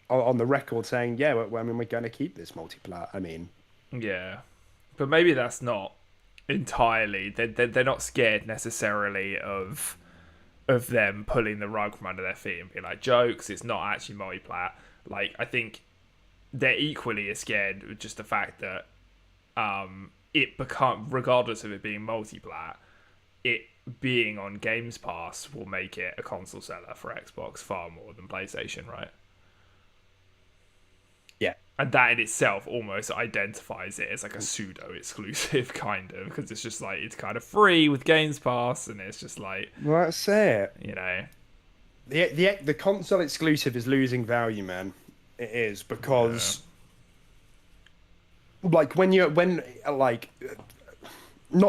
record saying, we're going to keep this multiplayer. Yeah, but maybe that's not entirely. They're not scared necessarily of them pulling the rug from under their feet and being like, jokes, it's not actually multiplayer. Like, I think they're equally as scared with just the fact that regardless of it being multiplayer, it being on Games Pass will make it a console seller for Xbox far more than PlayStation, right? Yeah. And that in itself almost identifies it as like a pseudo-exclusive, kind of, because it's just like, it's kind of free with Games Pass, and it's just like... Well, that's it. The console exclusive is losing value, man. It is, because... Like, not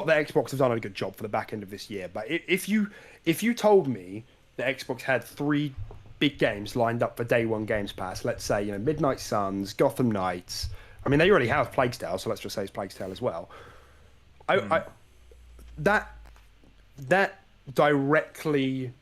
that Xbox have done a good job for the back end of this year, but if you told me that Xbox had 3 big games lined up for day one Games Pass, let's say, Midnight Suns, Gotham Knights. They already have Plague's Tale, so let's just say it's Plague's Tale as well. That directly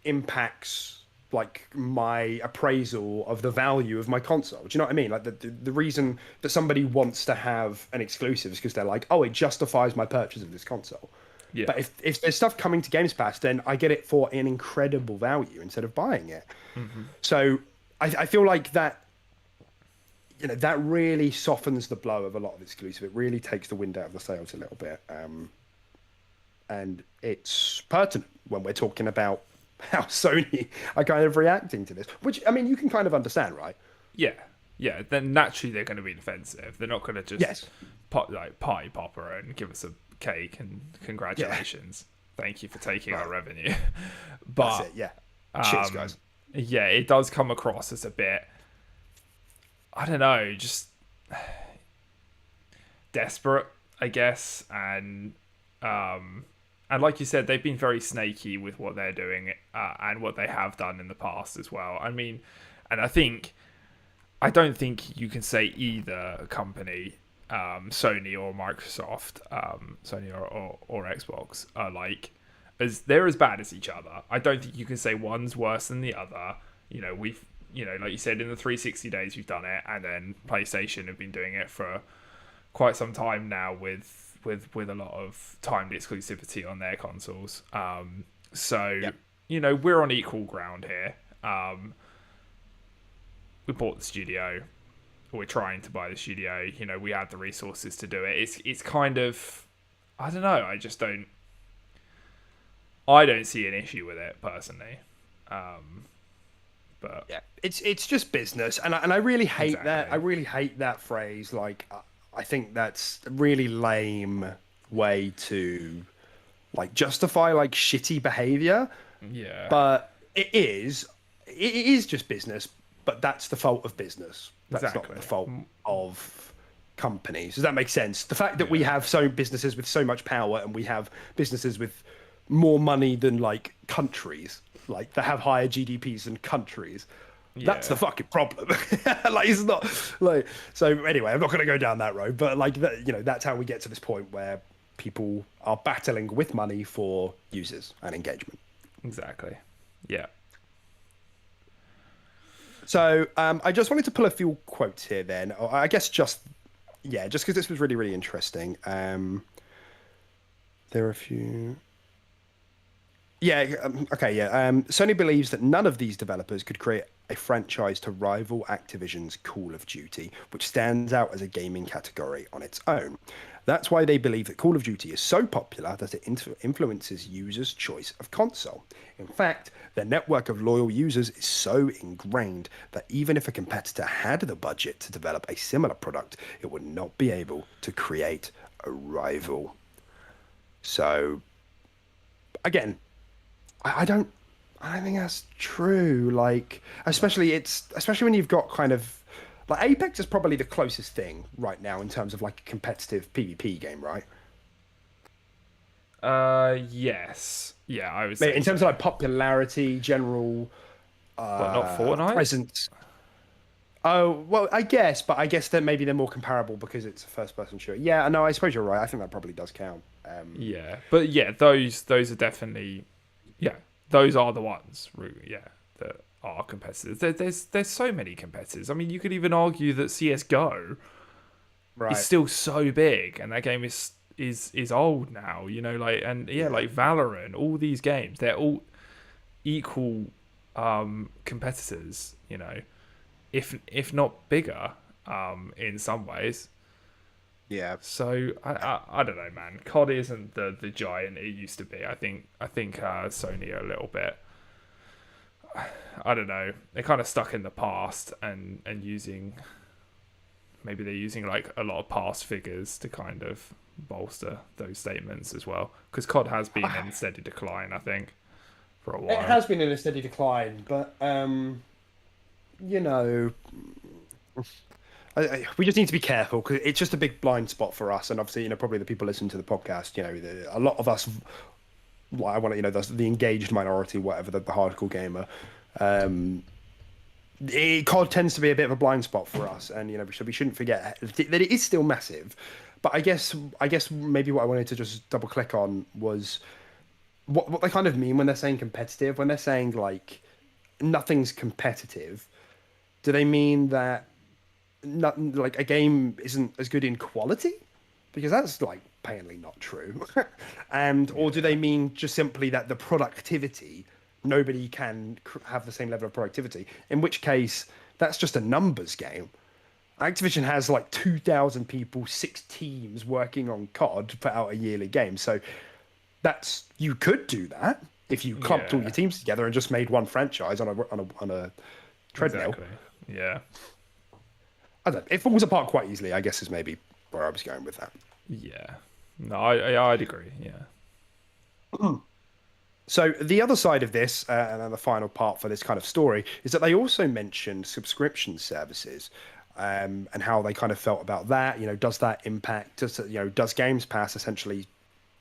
impacts like my appraisal of the value of my console. Do you know what I mean? Like the reason that somebody wants to have an exclusive is because they're like, oh, it justifies my purchase of this console. Yeah. But if there's stuff coming to Games Pass, then I get it for an incredible value instead of buying it. Mm-hmm. So I feel like that, that really softens the blow of a lot of exclusive. It really takes the wind out of the sails a little bit. And it's pertinent when we're talking about how Sony are kind of reacting to this, which, you can kind of understand, right? Yeah. Then naturally they're going to be defensive. They're not going to just party popper and give us a cake and congratulations. Yeah. Thank you for taking our revenue. But that's it, yeah. Cheers, guys. Yeah, it does come across as a bit, I don't know, just desperate, I guess, and like you said, they've been very snaky with what they're doing and what they have done in the past as well. And I don't think you can say either company, Sony or Microsoft, Sony or Xbox, are they're as bad as each other. I don't think you can say one's worse than the other. We've, like you said, in the 360 days we've done it, and then PlayStation have been doing it for quite some time now with a lot of timed exclusivity on their consoles. We're on equal ground here. We bought the studio. We're trying to buy the studio. We had the resources to do it. It's kind of, I don't know. I don't see an issue with it personally. But yeah, it's just business, and I really hate that. I really hate that phrase. Like, I think that's a really lame way to justify shitty behavior. Yeah. But it is just business, but that's the fault of business. That's not the fault of companies. Does that make sense? The fact that we have businesses with so much power, and we have businesses with more money than countries, that have higher GDPs than countries. Yeah. That's the fucking problem. It's not so anyway, I'm not going to go down that road, but that's how we get to this point where people are battling with money for users and engagement. Exactly. Yeah. So I just wanted to pull a few quotes here then. Or I guess just because this was really, really interesting. There are a few. Yeah, okay, yeah. Sony believes that none of these developers could create a franchise to rival Activision's Call of Duty, which stands out as a gaming category on its own. That's why they believe that Call of Duty is so popular that it influences users' choice of console. In fact, their network of loyal users is so ingrained that even if a competitor had the budget to develop a similar product, it would not be able to create a rival. So, again, I don't think that's true. Like, especially when you've got kind of like Apex is probably the closest thing right now in terms of like a competitive PvP game, right? Yes. Yeah, I would Mate, say in terms so. of like popularity, general What, not Fortnite? presence. Oh well, I guess, but I guess that maybe they're more comparable because it's a first-person shooter. Yeah, no, I suppose you're right. I think that probably does count. Yeah. But yeah, those are definitely, yeah, those are the ones, yeah, that are competitors. There's so many competitors. I mean, you could even argue that CS:GO is Right. still so big, and that game is old now. Like, and yeah, Yeah. like Valorant, all these games, they're all equal competitors. If not bigger, in some ways. Yeah. So I don't know, man. COD isn't the giant it used to be. I think Sony are a little bit. I don't know. They're kind of stuck in the past and using. Maybe they're using like a lot of past figures to kind of bolster those statements as well. Because COD has been in steady decline, I think, for a It while. has been in a steady decline, but you know, we just need to be careful because it's just a big blind spot for us, and obviously, probably the people listening to the podcast, a lot of us, I want to, the engaged minority, whatever, the hardcore gamer, COD tends to be a bit of a blind spot for us, and so we shouldn't forget that it is still massive. But I guess maybe what I wanted to just double click on was what they kind of mean when they're saying competitive, when they're saying like nothing's competitive. Do they mean that not like a game isn't as good in quality? Because that's like plainly not true. And or do they Yeah. mean just simply that the productivity, nobody can have the same level of productivity? In which case, that's just a numbers game. Activision has like 2,000 people, 6 teams working on COD to put out a yearly game. So you could do that if you clumped all your Yeah. teams together and just made one franchise on a treadmill. Exactly. Yeah. I don't know. It falls apart quite easily, I guess, is maybe where I was going with that. Yeah. No, I'd agree. Yeah. So the other side of this, and then the final part for this kind of story, is that they also mentioned subscription services, and how they kind of felt about that. Does that impact? Does Games Pass essentially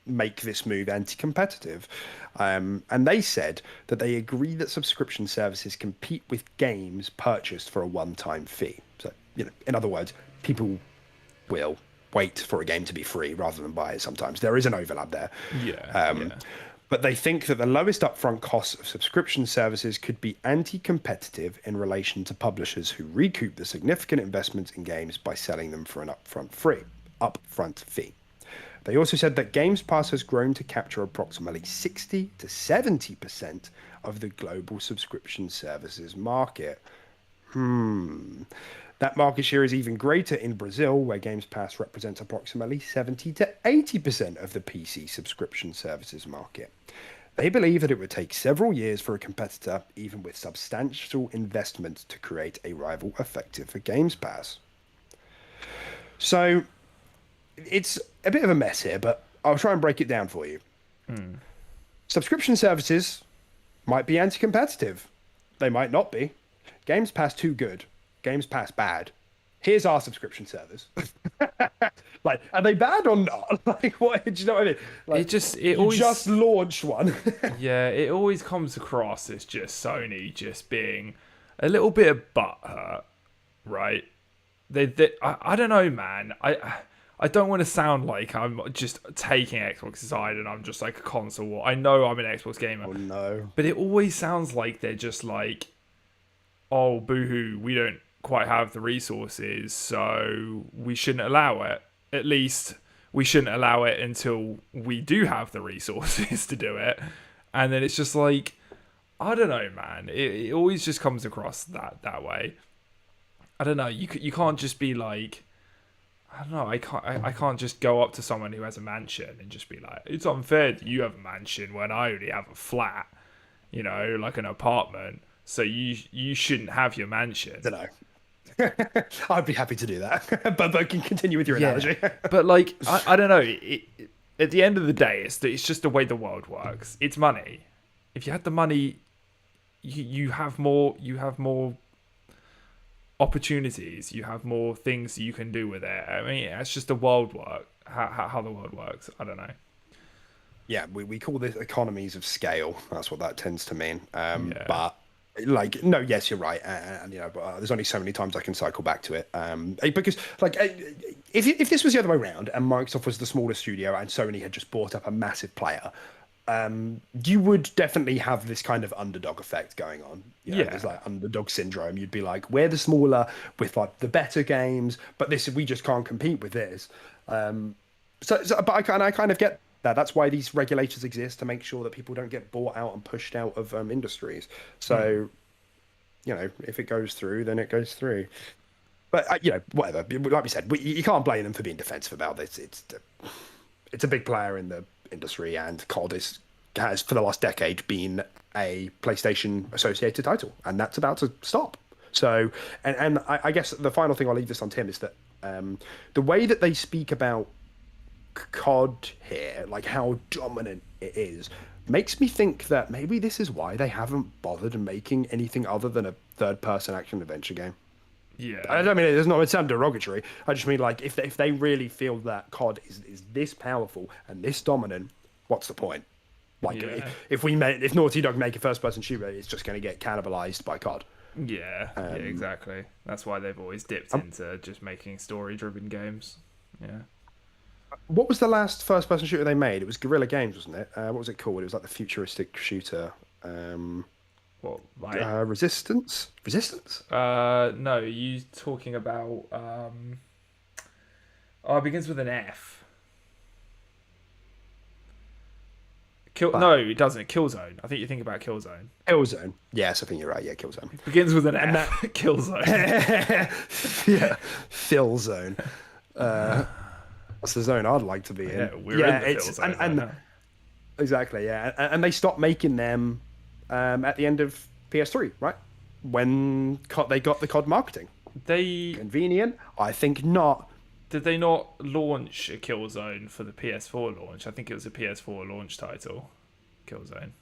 make this move anti-competitive? And they said that they agree that subscription services compete with games purchased for a one-time fee. So, in other words, people will wait for a game to be free rather than buy it sometimes. There is an overlap there. Yeah. Yeah. But they think that the lowest upfront costs of subscription services could be anti-competitive in relation to publishers who recoup the significant investments in games by selling them for an upfront fee. They also said that Games Pass has grown to capture approximately 60 to 70% of the global subscription services market. That market share is even greater in Brazil, where Games Pass represents approximately 70 to 80% of the PC subscription services market. They believe that it would take several years for a competitor, even with substantial investment, to create a rival effective for Games Pass. So it's a bit of a mess here, but I'll try and break it down for you. Subscription services might be anti-competitive. They might not be. Games Pass too good. Games Pass bad. Here's our subscription service. Like, are they bad or not? Like, what? Do you know what I mean? Like, It you always just launched one. Yeah, it always comes across as just Sony just being a little bit of butthurt, right? I don't know, man. I I don't want to sound like I'm just taking Xbox's side and I'm just like a console war. I know I'm an Xbox gamer. Oh no. But it always sounds like they're just like, oh, boo-hoo, we don't quite have the resources, so we shouldn't allow it. At least we shouldn't allow it until we do have the resources to do it. And then it's just like, I don't know, man. It always just comes across that way. I don't know. You can't just be like, I don't know. I can't just go up to someone who has a mansion and just be like, it's unfair that you have a mansion when I only have a flat, like an apartment. So you shouldn't have your mansion. I don't know. I'd be happy to do that, but can continue with your analogy. But like, I don't know. At the end of the day, it's just the way the world works. It's money. If you had the money, you have more opportunities. You have more things you can do with it. I mean, it's just the world work. How the world works. I don't know. Yeah, we call this economies of scale. That's what that tends to mean. But like, no, yes, you're right, and but there's only so many times I can cycle back to it. Because like, if this was the other way around and Microsoft was the smaller studio and Sony had just bought up a massive player, you would definitely have this kind of underdog effect going on. There's like underdog syndrome. You'd be like, we're the smaller with like the better games, but we just can't compete with this. But I kind of get that. That's why these regulators exist, to make sure that people don't get bought out and pushed out of industries. So, if it goes through, then it goes through. But whatever. Like we said, you can't blame them for being defensive about this. It's a big player in the industry, and COD has for the last decade been a PlayStation associated title, and that's about to stop. So, and I guess the final thing I'll leave this on, Tim, is that the way that they speak about COD here, like how dominant it is, makes me think that maybe this is why they haven't bothered making anything other than a third-person action adventure game. Yeah, I don't mean it does not sound derogatory. I just mean like if they really feel that COD is this powerful and this dominant, what's the point? Like if Naughty Dog make a first-person shooter, it's just going to get cannibalized by COD. Yeah, exactly. That's why they've always dipped into just making story-driven games. Yeah. What was the last first-person shooter they made? It was Guerrilla Games, wasn't it? What was it called? It was like the futuristic shooter. What? Like Resistance? No, you talking about? It begins with an F. No, it doesn't. Killzone. I think you're thinking about Killzone. Killzone. Yes, I think you're right. Yeah, Killzone. It begins with an F. Killzone. Yeah, Philzone. That's the zone I'd like to be in. Yeah, we're in the Philzone. And exactly, yeah. And they stopped making them at the end of PS3, right? When they got the COD marketing. Convenient? I think not. Did they not launch a Killzone for the PS4 launch? I think it was a PS4 launch title. Killzone.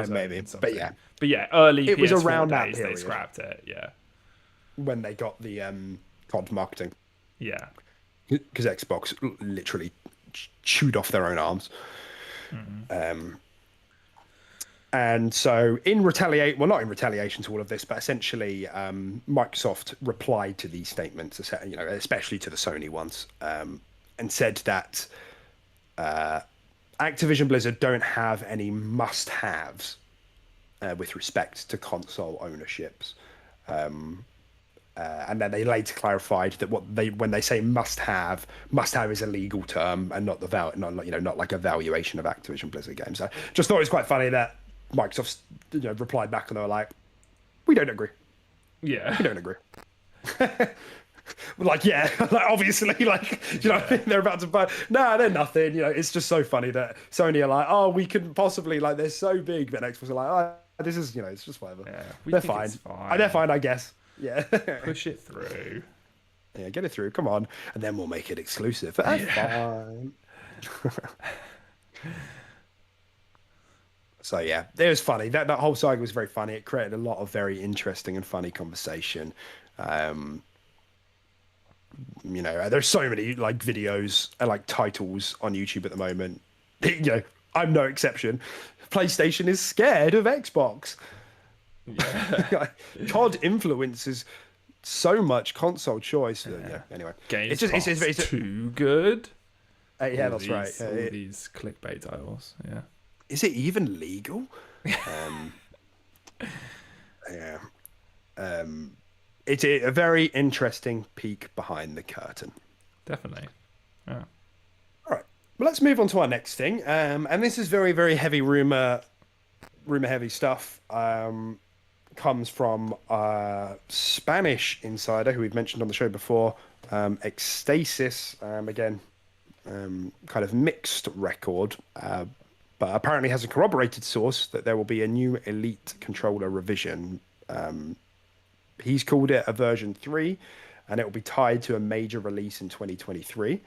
Maybe, but yeah. Early it PS4 was around days, that period. they scrapped it, yeah. When they got the COD marketing. Yeah. Because Xbox literally chewed off their own arms. Mm-hmm. And so not in retaliation to all of this, but essentially Microsoft replied to these statements, especially to the Sony ones, and said that Activision Blizzard don't have any must-haves with respect to console ownerships. And then they later clarified that when they say must-have is a legal term and not not like a valuation of Activision Blizzard games. So just thought it was quite funny that Microsoft replied back and they were like, we don't agree. Yeah, we don't agree. Like, yeah, like obviously, like, they're about to buy. Nah, they're nothing. It's just so funny that Sony are like, oh, we couldn't possibly, like, they're so big, but Xbox are like, oh, this is, it's just whatever. Yeah, they're fine. They're fine, I guess. Yeah. Push it through. Yeah, get it through. Come on, and then we'll make it exclusive. That's fine. So yeah, it was funny. That whole saga was very funny. It created a lot of very interesting and funny conversation. There's so many like videos and like titles on YouTube at the moment. I'm no exception. PlayStation is scared of Xbox. Yeah. COD influences so much console choice. Yeah. Anyway, Games it's just it's too good. yeah, All that's right. All these clickbait titles. Yeah. Is it even legal? Yeah. It's a very interesting peek behind the curtain. Definitely. Yeah. All right. Well, let's move on to our next thing. And this is very, very heavy rumor heavy stuff. Comes from a Spanish insider who we've mentioned on the show before, Ecstasis. Again, kind of mixed record, but apparently has a corroborated source that there will be a new Elite controller revision. He's called it a version 3, and it will be tied to a major release in 2023.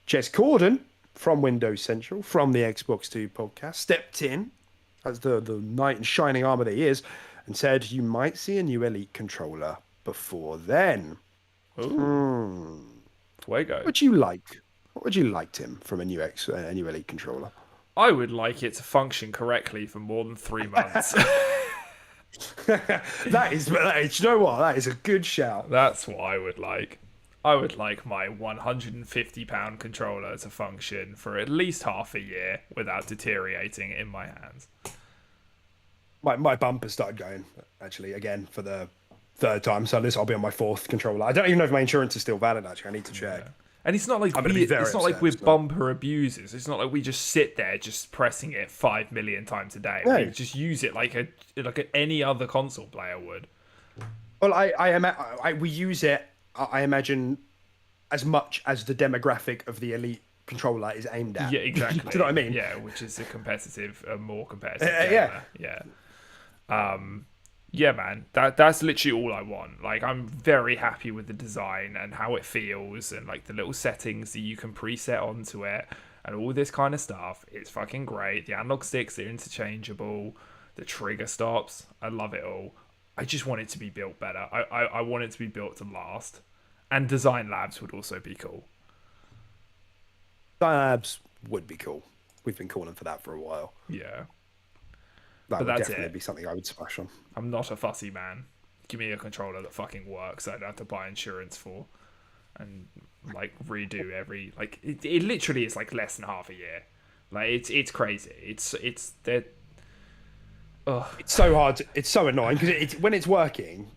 Jez Corden from Windows Central, from the Xbox 2 podcast, stepped in as the knight in shining armor that he is, and said you might see a new Elite controller before then. Ooh. Fuego. What would you like? What would you like, Tim, from a new Elite controller? I would like it to function correctly for more than 3 months. that is, you know what? That is a good shout. That's what I would like. I would like my £150 controller to function for at least half a year without deteriorating in my hands. My bumper started going, actually, again, for the 3rd time. So this, I'll be on my 4th controller. I don't even know if my insurance is still valid, actually. I need to check. Yeah. And it's not like we're bumper abusers. It's not like we just sit there just pressing it 5 million times a day. No. We just use it like any other console player would. Well, we use it, I imagine, as much as the demographic of the Elite controller is aimed at. Yeah, exactly. Do you know what I mean? Yeah, which is a more competitive gamer. Yeah, man, that's literally all I want. Like, I'm very happy with the design and how it feels, and like the little settings that you can preset onto it, and all this kind of stuff. It's fucking great. The analog sticks, they're interchangeable. The trigger stops, I love it all. I just want it to be built better. I want it to be built to last. And Design Labs would also be cool. Design Labs would be cool. We've been calling for that for a while. Yeah. That would definitely be something I would splash on. I'm not a fussy man. Give me a controller that fucking works. I don't have to buy insurance for, and like redo every it literally is like less than half a year. Like it's crazy. It's so hard. It's so annoying because when it's working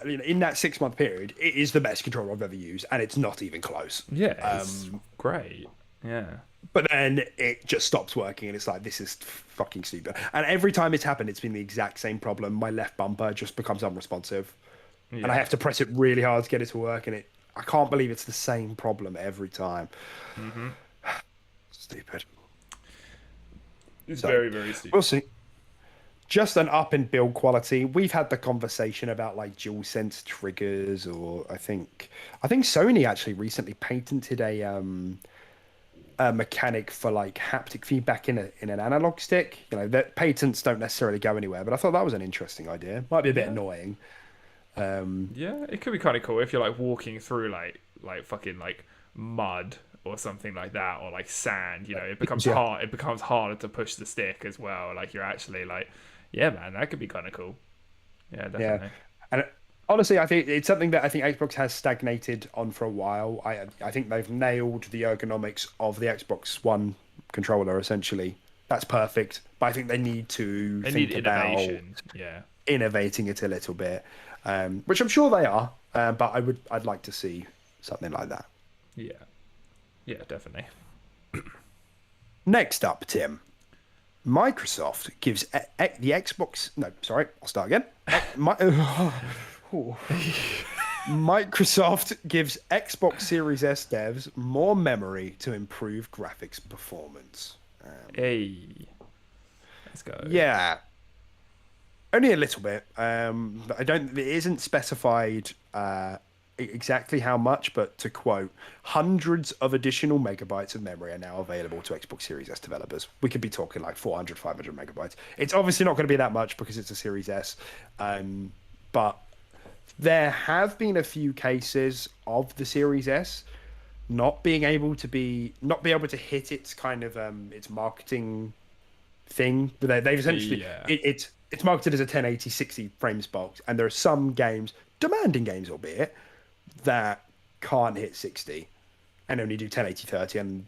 in that 6-month period, it is the best controller I've ever used, and it's not even close. Yeah, it's great. Yeah. But then it just stops working, and it's like, this is fucking stupid. And every time it's happened, it's been the exact same problem. My left bumper just becomes unresponsive, and I have to press it really hard to get it to work. And I can't believe it's the same problem every time. Mm-hmm. Stupid. It's very, very stupid. We'll see. Just an up in build quality. We've had the conversation about like DualSense triggers, or I think Sony actually recently patented a mechanic for like haptic feedback in an analog stick. You know, that patents don't necessarily go anywhere, but I thought that was an interesting idea. Might be a bit annoying. Yeah, it could be kind of cool if you're like walking through like fucking like mud or something like that, or like sand. You know, it becomes hard. It becomes harder to push the stick as well. Like you're actually like, yeah, man, that could be kind of cool. Yeah, definitely. Yeah, and honestly, I think it's something that I think Xbox has stagnated on for a while. I think they've nailed the ergonomics of the Xbox One controller, essentially. That's perfect. But I think they need to think about innovating it a little bit, which I'm sure they are. But I'd like to see something like that. Yeah. Yeah, definitely. Next up, Tim. Microsoft gives the Xbox... No, sorry, I'll start again. Microsoft gives Xbox Series S devs more memory to improve graphics performance. Hey, let's go. Yeah, only a little bit. It isn't specified exactly how much, but to quote, hundreds of additional megabytes of memory are now available to Xbox Series S developers. We could be talking like 400, 500 megabytes. It's obviously not going to be that much because it's a Series S, but there have been a few cases of the Series S not being able to hit its kind of its marketing thing. They've essentially it's marketed as a 1080 60 frames box, and there are some games, demanding games albeit, that can't hit 60 and only do 1080 30. And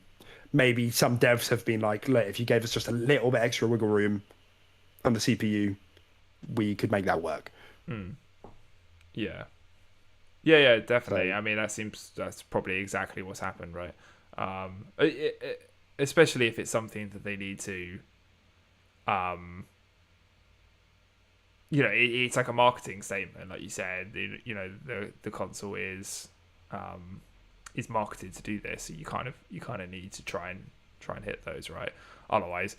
maybe some devs have been like, look, if you gave us just a little bit extra wiggle room on the CPU, we could make that work. Yeah. Yeah, definitely. So, I mean, that's probably exactly what's happened, right? Especially if it's something that they need to, it's like a marketing statement, like you said. The console is marketed to do this, so you kind of need to try and hit those, right? Otherwise,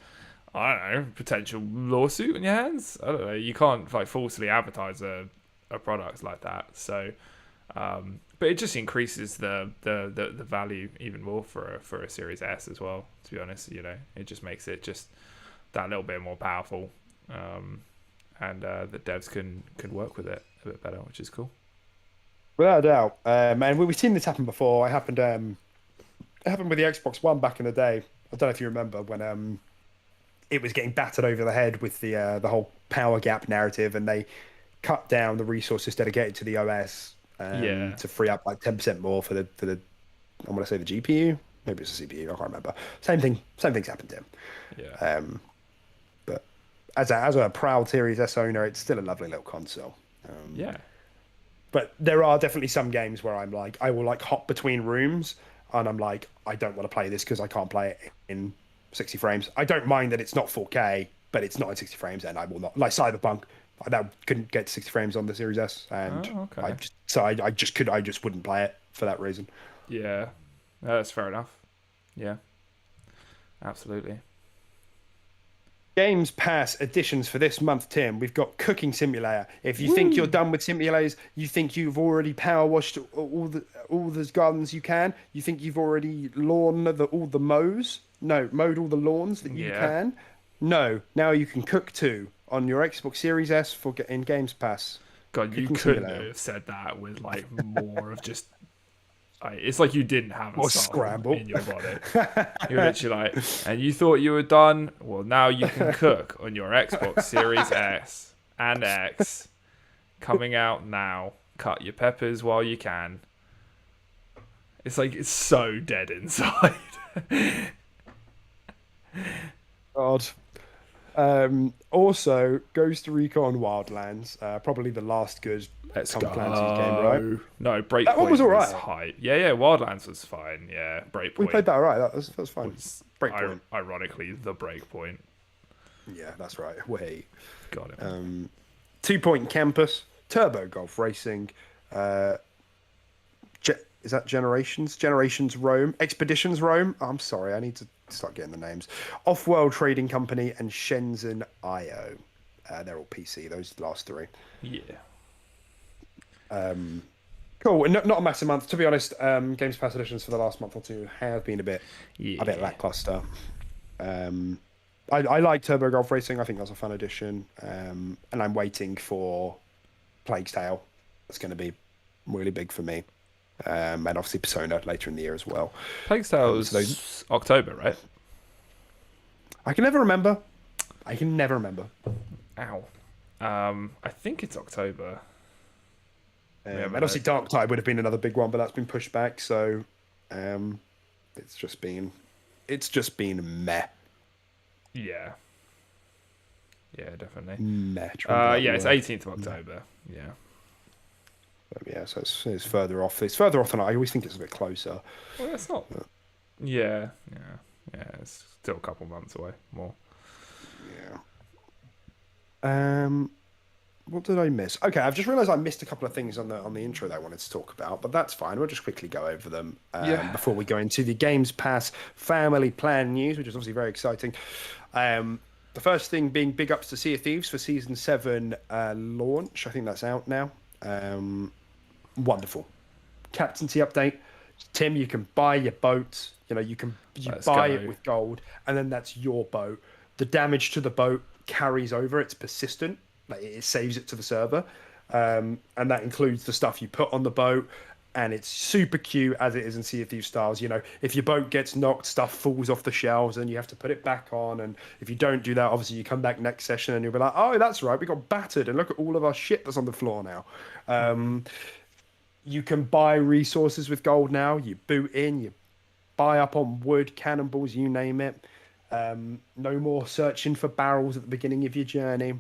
I don't know, potential lawsuit on your hands. I don't know. You can't like falsely advertise a product like that. So, but it just increases the value even more for a Series S as well. To be honest, it just makes it just that little bit more powerful, and the devs can work with it a bit better, which is cool. without a doubt, and we've seen this happen before. It happened with the Xbox One back in the day. I don't know if you remember when it was getting battered over the head with the whole power gap narrative, and they cut down the resources dedicated to the OS to free up like 10% more for the I want to say the GPU. Maybe it's a CPU. I can't remember. Same thing's happened to him. Yeah. But as a proud Series S owner, it's still a lovely little console. Yeah. But there are definitely some games where I'm like, I will like hop between rooms, and I'm like, I don't want to play this because I can't play it in 60 frames. I don't mind that it's not 4K, but it's not in 60 frames, and I will not. Like Cyberpunk, that couldn't get to 60 frames on the Series S, and I just wouldn't play it for that reason. Yeah, that's fair enough. Yeah, absolutely. Games Pass additions for this month, Tim. We've got Cooking Simulator. If you think you're done with simulators, you think you've already power washed all the gardens you can, you think you've already mowed all the lawns that you can. No, now you can cook too on your Xbox Series S in Games Pass. God, you couldn't have said that with like more of just. It's like you didn't have a scramble in your body. You're literally like, and you thought you were done. Well, now you can cook on your Xbox Series S and X. Coming out now. Cut your peppers while you can. It's like it's so dead inside. God. Also, Ghost Recon Wildlands, probably the last good Tom Clancy's game, right? No, Breakpoint that one was alright. Hype. Yeah, Wildlands was fine. Yeah, Breakpoint. We played that alright. That was fun. Breakpoint. Ironically, the Breakpoint. Yeah, that's right. Wait. Got it. 2 Point Campus, Turbo Golf Racing, is that Generations? Generations Rome, Expeditions Rome. Oh, I'm sorry, I need to start getting the names. Off-World Trading Company and Shenzhen IO. They're all PC. Those last three. Yeah. Cool. Not a massive month, to be honest. Games Pass editions for the last month or two have been a bit lackluster. I like Turbo Golf Racing. I think that's a fun addition. And I'm waiting for Plague's Tale. That's going to be really big for me. And obviously Persona later in the year as well. Plague's Tale is October, right? I can never remember. Ow. I think it's October. And obviously Dark Tide would have been another big one, but that's been pushed back. So it's just been meh. Yeah. Yeah, definitely. Meh. It's 18th of October. Yeah. Yeah, so it's further off. It's further off than I always think it's a bit closer. Well, it's not. Yeah. It's still a couple months away. More. Yeah. What did I miss? Okay, I've just realised I missed a couple of things on the intro that I wanted to talk about, but that's fine. We'll just quickly go over them before we go into the Games Pass family plan news, which is obviously very exciting. The first thing being big ups to Sea of Thieves for Season 7 launch. I think that's out now. Wonderful. Captaincy update. Tim, you can buy your boat. You buy it with gold, and then that's your boat. The damage to the boat carries over. It's persistent. Like it saves it to the server. And that includes the stuff you put on the boat. and it's super cute as it is in Sea of Thieves styles. You know, if your boat gets knocked, stuff falls off the shelves and you have to put it back on. And if you don't do that, obviously you come back next session and you'll be like, oh, that's right, we got battered and look at all of our shit that's on the floor now. You can buy resources with gold now. You boot in, you buy up on wood, cannonballs, you name it. No more searching for barrels at the beginning of your journey.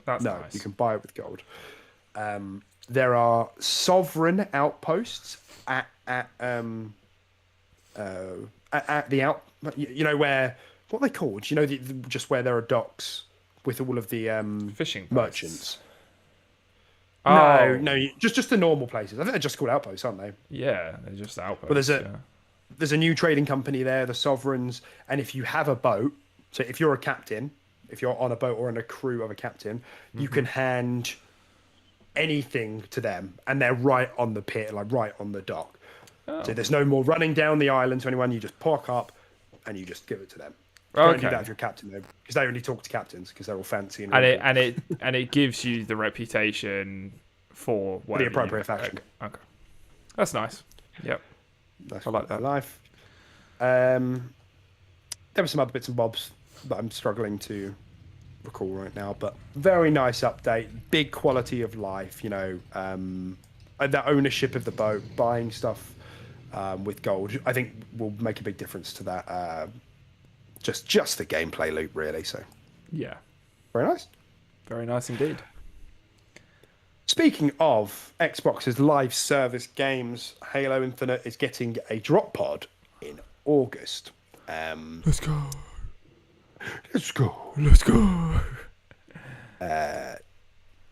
That's no, nice. You can buy it with gold. There are sovereign outposts at the out. You know where? What are they called? You know, just where there are docks with all of the Fishing merchants. Oh. No, just the normal places. I think they're just called outposts, aren't they? Yeah, they're just outposts. But there's a new trading company there, the Sovereigns, and if you have a boat, so if you're a captain, if you're on a boat or in a crew of a captain, you can hand anything to them, and they're right on the pier, like right on the dock. So there's no more running down the island to anyone. You just park up and you just give it to them. You don't do that if you're captain, though, because they only talk to captains because they're all fancy and it gives you the reputation for the appropriate faction. Okay, that's nice. Yep, That's I like that. Life. There were some other bits and bobs that I'm struggling to recall right now, but very nice update. Big quality of life. You know, the ownership of the boat, buying stuff with gold, I think will make a big difference to that. Just the gameplay loop, really. So, yeah, very nice indeed. Speaking of Xbox's live service games, Halo Infinite is getting a drop pod in August. Let's go.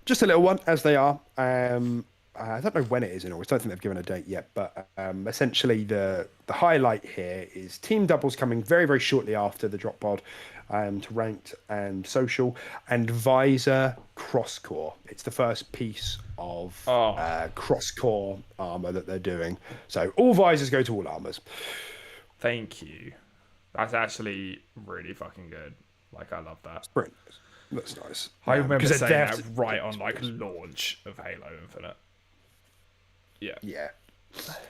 Just a little one, as they are. I don't know when it is in August. I don't think they've given a date yet, but essentially the highlight here is team doubles coming very, very shortly after the drop pod to ranked and social, and visor cross core. It's the first piece of cross core armor that they're doing. So all visors go to all armors. Thank you. That's actually really fucking good. Like, I love that. Brilliant. That's nice. I remember saying that right on like launch of Halo Infinite. Yeah.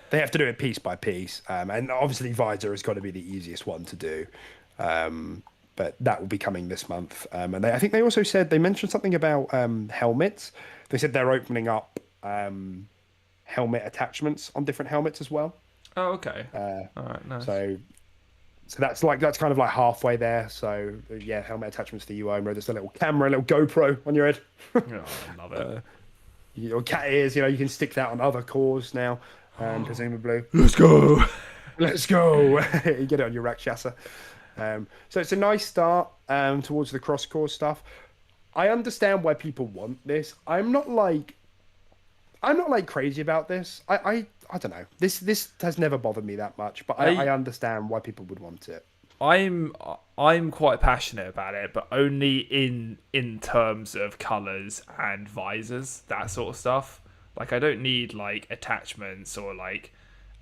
They have to do it piece by piece, and obviously visor has got to be the easiest one to do, but that will be coming this month. And I think they also said, they mentioned something about helmets. They said they're opening up helmet attachments on different helmets as well. Oh, okay. All right, nice. So that's kind of like halfway there. So yeah, helmet attachments for you, Omer. There's a little camera, a little GoPro on your head. Oh, I love it. Your cat ears, you can stick that on other cores now, presumably. Let's go. You get it on your rack chassis. So it's a nice start towards the cross core stuff. I understand why people want this. I'm not like crazy about this. I don't know. This has never bothered me that much, but I understand why people would want it. I'm quite passionate about it, but only in terms of colours and visors, that sort of stuff. Like, I don't need like attachments or like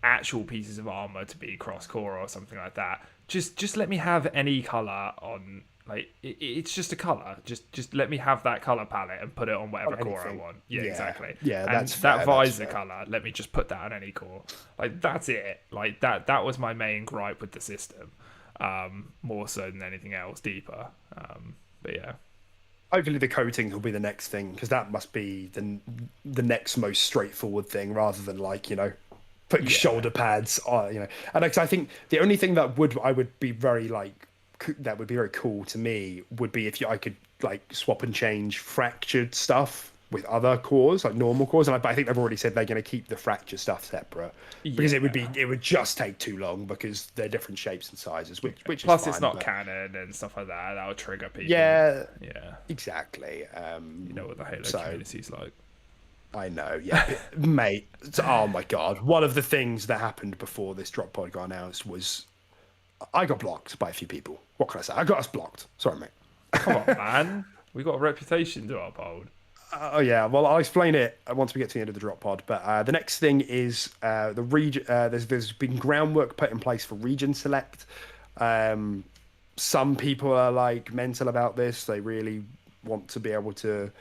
actual pieces of armor to be cross core or something like that. Just let me have any colour on. Like, it's just a colour. Just let me have that colour palette and put it on whatever core I want. Yeah, exactly. Yeah, and that's fair, that visor colour. Let me just put that on any core. Like, that's it. Like that was my main gripe with the system. More so than anything else, deeper. But yeah. Hopefully the coatings will be the next thing, because that must be the next most straightforward thing, rather than putting shoulder pads on. And I think the only thing that would be very cool to me would be if I could swap and change fractured stuff with other cores, like normal cores. But I think they've already said they're going to keep the fracture stuff separate, because it would just take too long, because they're different shapes and sizes, which plus is fine, it's not canon and stuff like that. That would trigger people. Yeah, exactly. You know what the Halo community's like. I know, yeah, mate. Oh my god, one of the things that happened before this drop pod got announced was I got blocked by a few people. What can I say? I got us blocked. Sorry, mate. Come on, man. We got a reputation to uphold. Oh yeah, well I'll explain it once we get to the end of the drop pod. But the next thing is the region. There's been groundwork put in place for region select. Some people are mental about this. They really want to be able to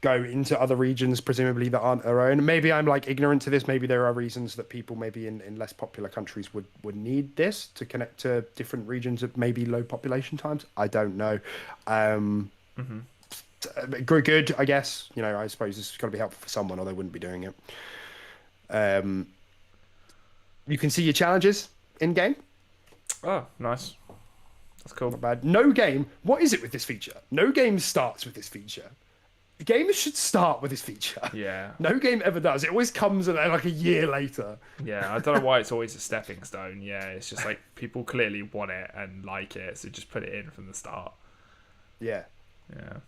go into other regions, presumably that aren't our own. Maybe I'm like ignorant to this. Maybe there are reasons that people maybe in less popular countries would need this to connect to different regions at maybe low population times. I don't know. Good, I guess. You know, I suppose this has got to be helpful for someone, or they wouldn't be doing it. You can see your challenges in game. Oh, nice. That's cool. Not bad. No game. What is it with this feature? No game starts with this feature. Games should start with this feature. Yeah. No game ever does. It always comes like a year later. Yeah, I don't know why it's always a stepping stone. Yeah, it's just like people clearly want it and like it, so just put it in from the start. Yeah. Yeah.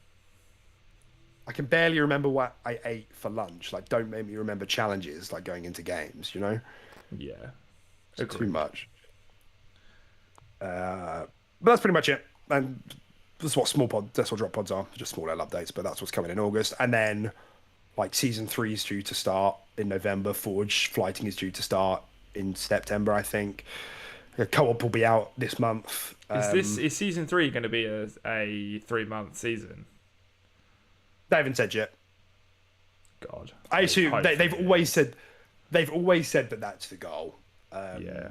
I can barely remember what I ate for lunch. Like, don't make me remember challenges like going into games, you know? Yeah. It's too much. But that's pretty much it. And that's what drop pods are, just small little updates, but that's what's coming in August. And then like season 3 is due to start in November. Forge flighting is due to start in September, I think. Co-op will be out this month. Is season 3 going to be a 3-month season? They haven't said yet. God. I assume they've always said that that's the goal. Yeah.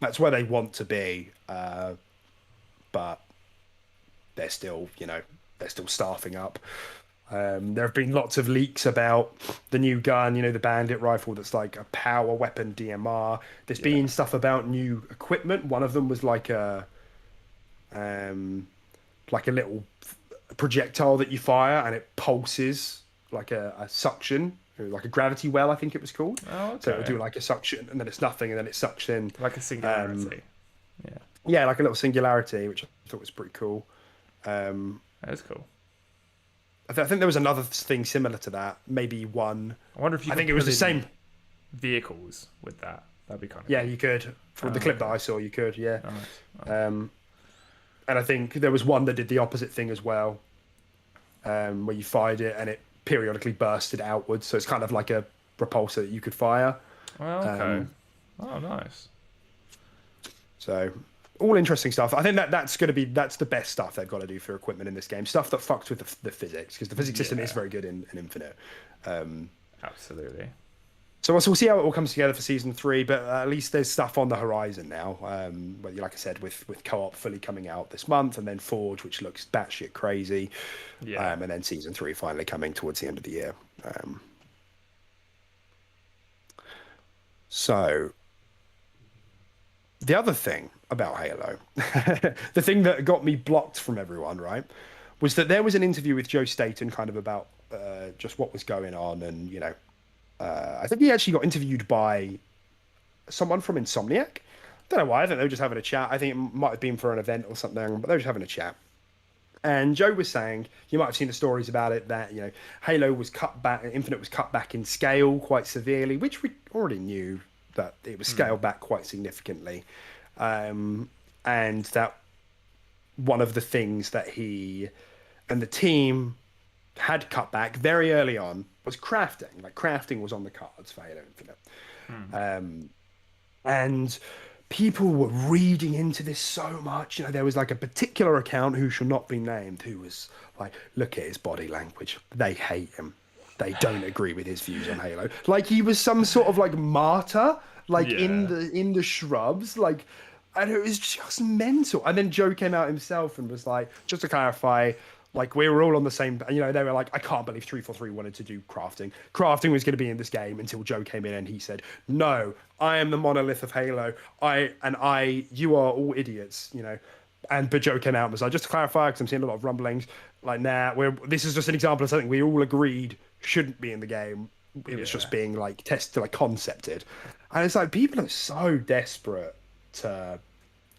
That's where they want to be. But they're still staffing up. There have been lots of leaks about the new gun, the bandit rifle that's like a power weapon DMR. There's been stuff about new equipment. One of them was like a little projectile that you fire and it pulses like a suction, like a gravity well, I think it was called. Oh, okay. So it'll do like a suction and then it's nothing and then it sucks in. Like a singularity. Yeah, like a little singularity, which I thought was pretty cool. That is cool. I think there was another thing similar to that. Maybe one. I wonder if you. I think it was the same vehicles with that. That'd be kind of. Yeah, cool. you could. For the clip that I saw, you could. Yeah. Oh, nice. And I think there was one that did the opposite thing as well, where you fired it and it periodically bursted outwards. So it's kind of like a repulsor that you could fire. Well, okay. Oh, nice. So all interesting stuff. I think that's the best stuff they've got to do for equipment in this game. Stuff that fucks with the physics, because the physics system is very good in Infinite. Absolutely. So we'll see how it all comes together for season 3, but at least there's stuff on the horizon now. Like I said, with co-op fully coming out this month, and then Forge, which looks batshit crazy, and then season 3 finally coming towards the end of the year. So the other thing about Halo, the thing that got me blocked from everyone, right, was that there was an interview with Joe Staten kind of about just what was going on, and I think he actually got interviewed by someone from Insomniac. Don't know why. I think they were just having a chat. I think it might have been for an event or something, but they were just having a chat. And Joe was saying, you might have seen the stories about it, that Halo was cut back, Infinite was cut back in scale quite severely, which we already knew that it was scaled back quite significantly, and that one of the things that he and the team had cut back very early on was crafting. Like, crafting was on the cards for Halo Infinite. And people were reading into this so much. There was like a particular account who shall not be named who was like, look at his body language. They hate him. They don't agree with his views on Halo. Like, he was some sort of like martyr, like in the shrubs, like, and it was just mental. And then Joe came out himself and was like, just to clarify, like, we were all on the same, they were like, I can't believe 343 wanted to do crafting. Crafting was going to be in this game until Joe came in and he said, no, I am the monolith of Halo. You are all idiots, but Joe came out and was like, just to clarify, because I'm seeing a lot of rumblings, like, this is just an example of something we all agreed shouldn't be in the game. It was just being like tested, like concepted. And it's like, people are so desperate to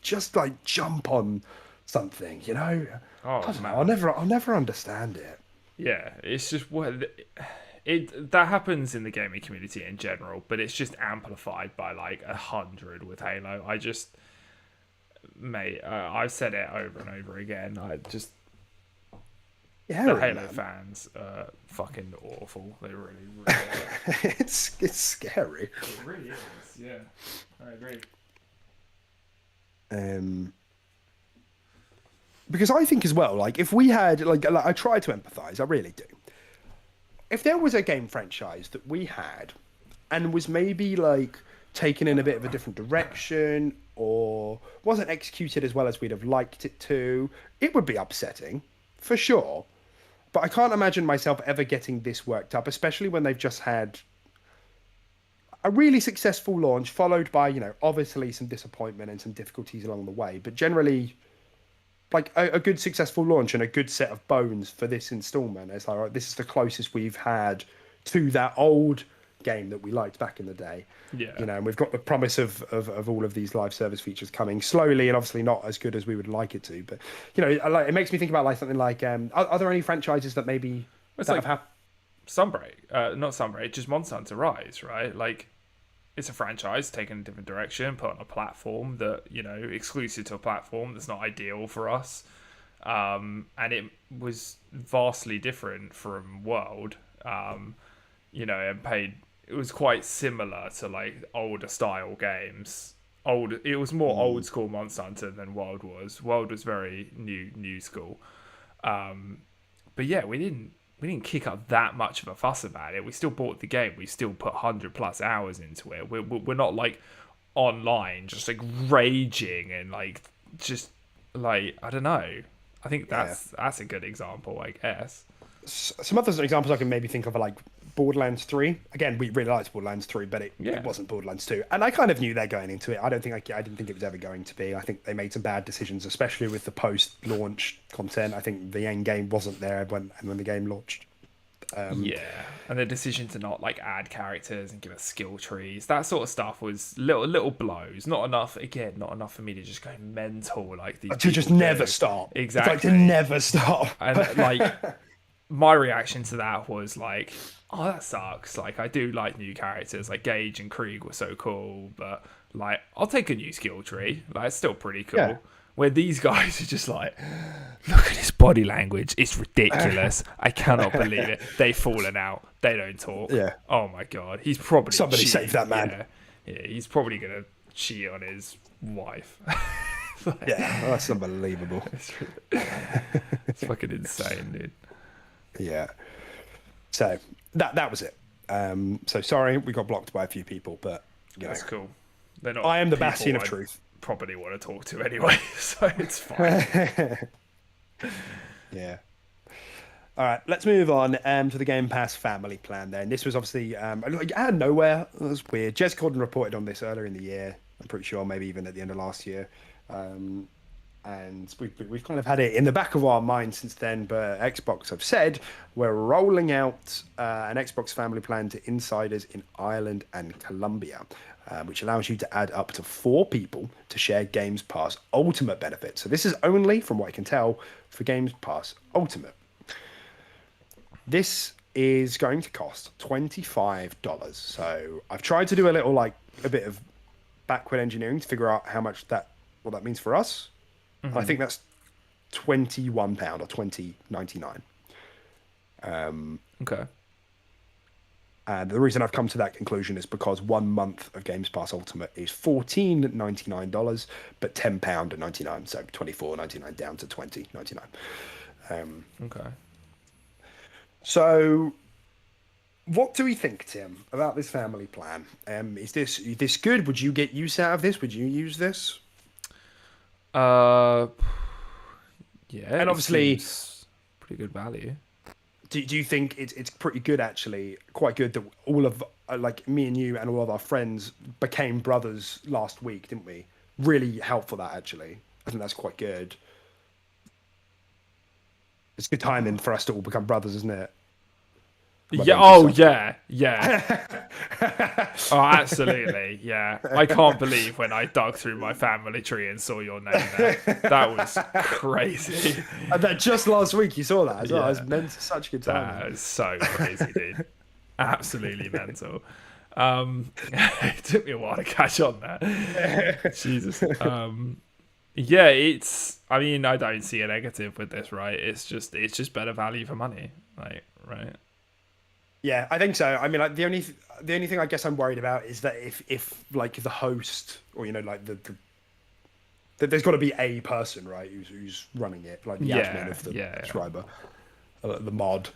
just like jump on something, Oh, I don't man. know. I'll never understand it. Yeah, it's just that happens in the gaming community in general, but it's just amplified by like 100 with Halo. I've said it over and over again. The Halo fans are fucking awful. They really, really are. It's scary. It really is. Yeah, I agree. Because I think as well, like, if we had, like I try to empathise, I really do. if there was a game franchise that we had and was maybe like taken in a bit of a different direction or wasn't executed as well as we'd have liked it to, it would be upsetting for sure. But I can't imagine myself ever getting this worked up, especially when they've just had a really successful launch, followed by, obviously some disappointment and some difficulties along the way. But generally, like a good successful launch and a good set of bones for this installment. It's like, right, this is the closest we've had to that old game that we liked back in the day. Yeah. And we've got the promise of all of these live service features coming slowly and obviously not as good as we would like it to. But, it makes me think about like something like, are there any franchises that maybe it's that like have Sunbreak, not Sunbreak, just Monster Hunter Rise, right? Like, it's a franchise taken a different direction, put on a platform that, exclusive to a platform that's not ideal for us. And it was vastly different from World, and it was quite similar to like older style games. It was more old school Monster Hunter than World was. World was very new school. But yeah, we didn't kick up that much of a fuss about it. We still bought the game. We still put 100+ hours into it. We're not like online just like raging and like just like, I don't know. I think that's a good example, I guess. Some other examples I can maybe think of are like Borderlands 3. Again, we really liked Borderlands 3, but it wasn't Borderlands 2. And I kind of knew they're going into it. I didn't think it was ever going to be. I think they made some bad decisions, especially with the post-launch content. I think the end game wasn't there when the game launched. And the decision to not like add characters and give us skill trees, that sort of stuff was little blows. Not enough for me to just go mental like these. To just never stop. Exactly. It's like to never stop. And like my reaction to that was like, oh, that sucks. Like, I do like new characters. Like, Gage and Krieg were so cool, but like, I'll take a new skill tree. Like, it's still pretty cool. Yeah. Where these guys are just like, look at his body language. It's ridiculous. I cannot believe it. They've fallen out. They don't talk. Yeah. Oh my God. He's probably somebody save that man. Yeah. He's probably gonna cheat on his wife. That's unbelievable. It's fucking insane, dude. Yeah. So that was it. So sorry we got blocked by a few people, but that's cool. They're not. I am the bastion of truth. Probably want to talk to anyway, so it's fine. Yeah. All right, let's move on to the Game Pass family plan then. This was obviously out of nowhere. It was weird. Jez Corden reported on this earlier in the year. I'm pretty sure maybe even at the end of last year. And we've kind of had it in the back of our mind since then, but Xbox have said we're rolling out an Xbox family plan to insiders in Ireland and Colombia, which allows you to add up to 4 people to share Games Pass Ultimate benefits. So this is only, from what I can tell, for Games Pass Ultimate. This is going to cost $25. So I've tried to do a bit of backward engineering to figure out what that means for us. Mm-hmm. I think that's £21 or $20.99. Okay. And the reason I've come to that conclusion is because 1 month of Games Pass Ultimate is $14.99, but £10.99, so $24.99 down to $20.99. Okay. So, what do we think, Tim, about this family plan? Is this good? Would you get use out of this? Would you use this? Yeah. And obviously, pretty good value. Do you think it's pretty good, actually? Quite good that all of, like, me and you and all of our friends became brothers last week, didn't we? Really helpful, that, actually. I think that's quite good. It's good timing for us to all become brothers, isn't it? Yeah. Oh, yeah. Oh, absolutely. Yeah. I can't believe when I dug through my family tree and saw your name there. That was crazy. And that just last week you saw that as well. Yeah. It was meant to such good time. That was so crazy, dude. Absolutely mental. It took me a while to catch on there. Jesus. Yeah, I mean, I don't see a negative with this, right? It's just better value for money, like, right? Yeah, I think so. I mean, like, the only thing I guess I'm worried about is that if like the host or like there's got to be a person, right, who's running it, like the admin of the subscriber, the mod.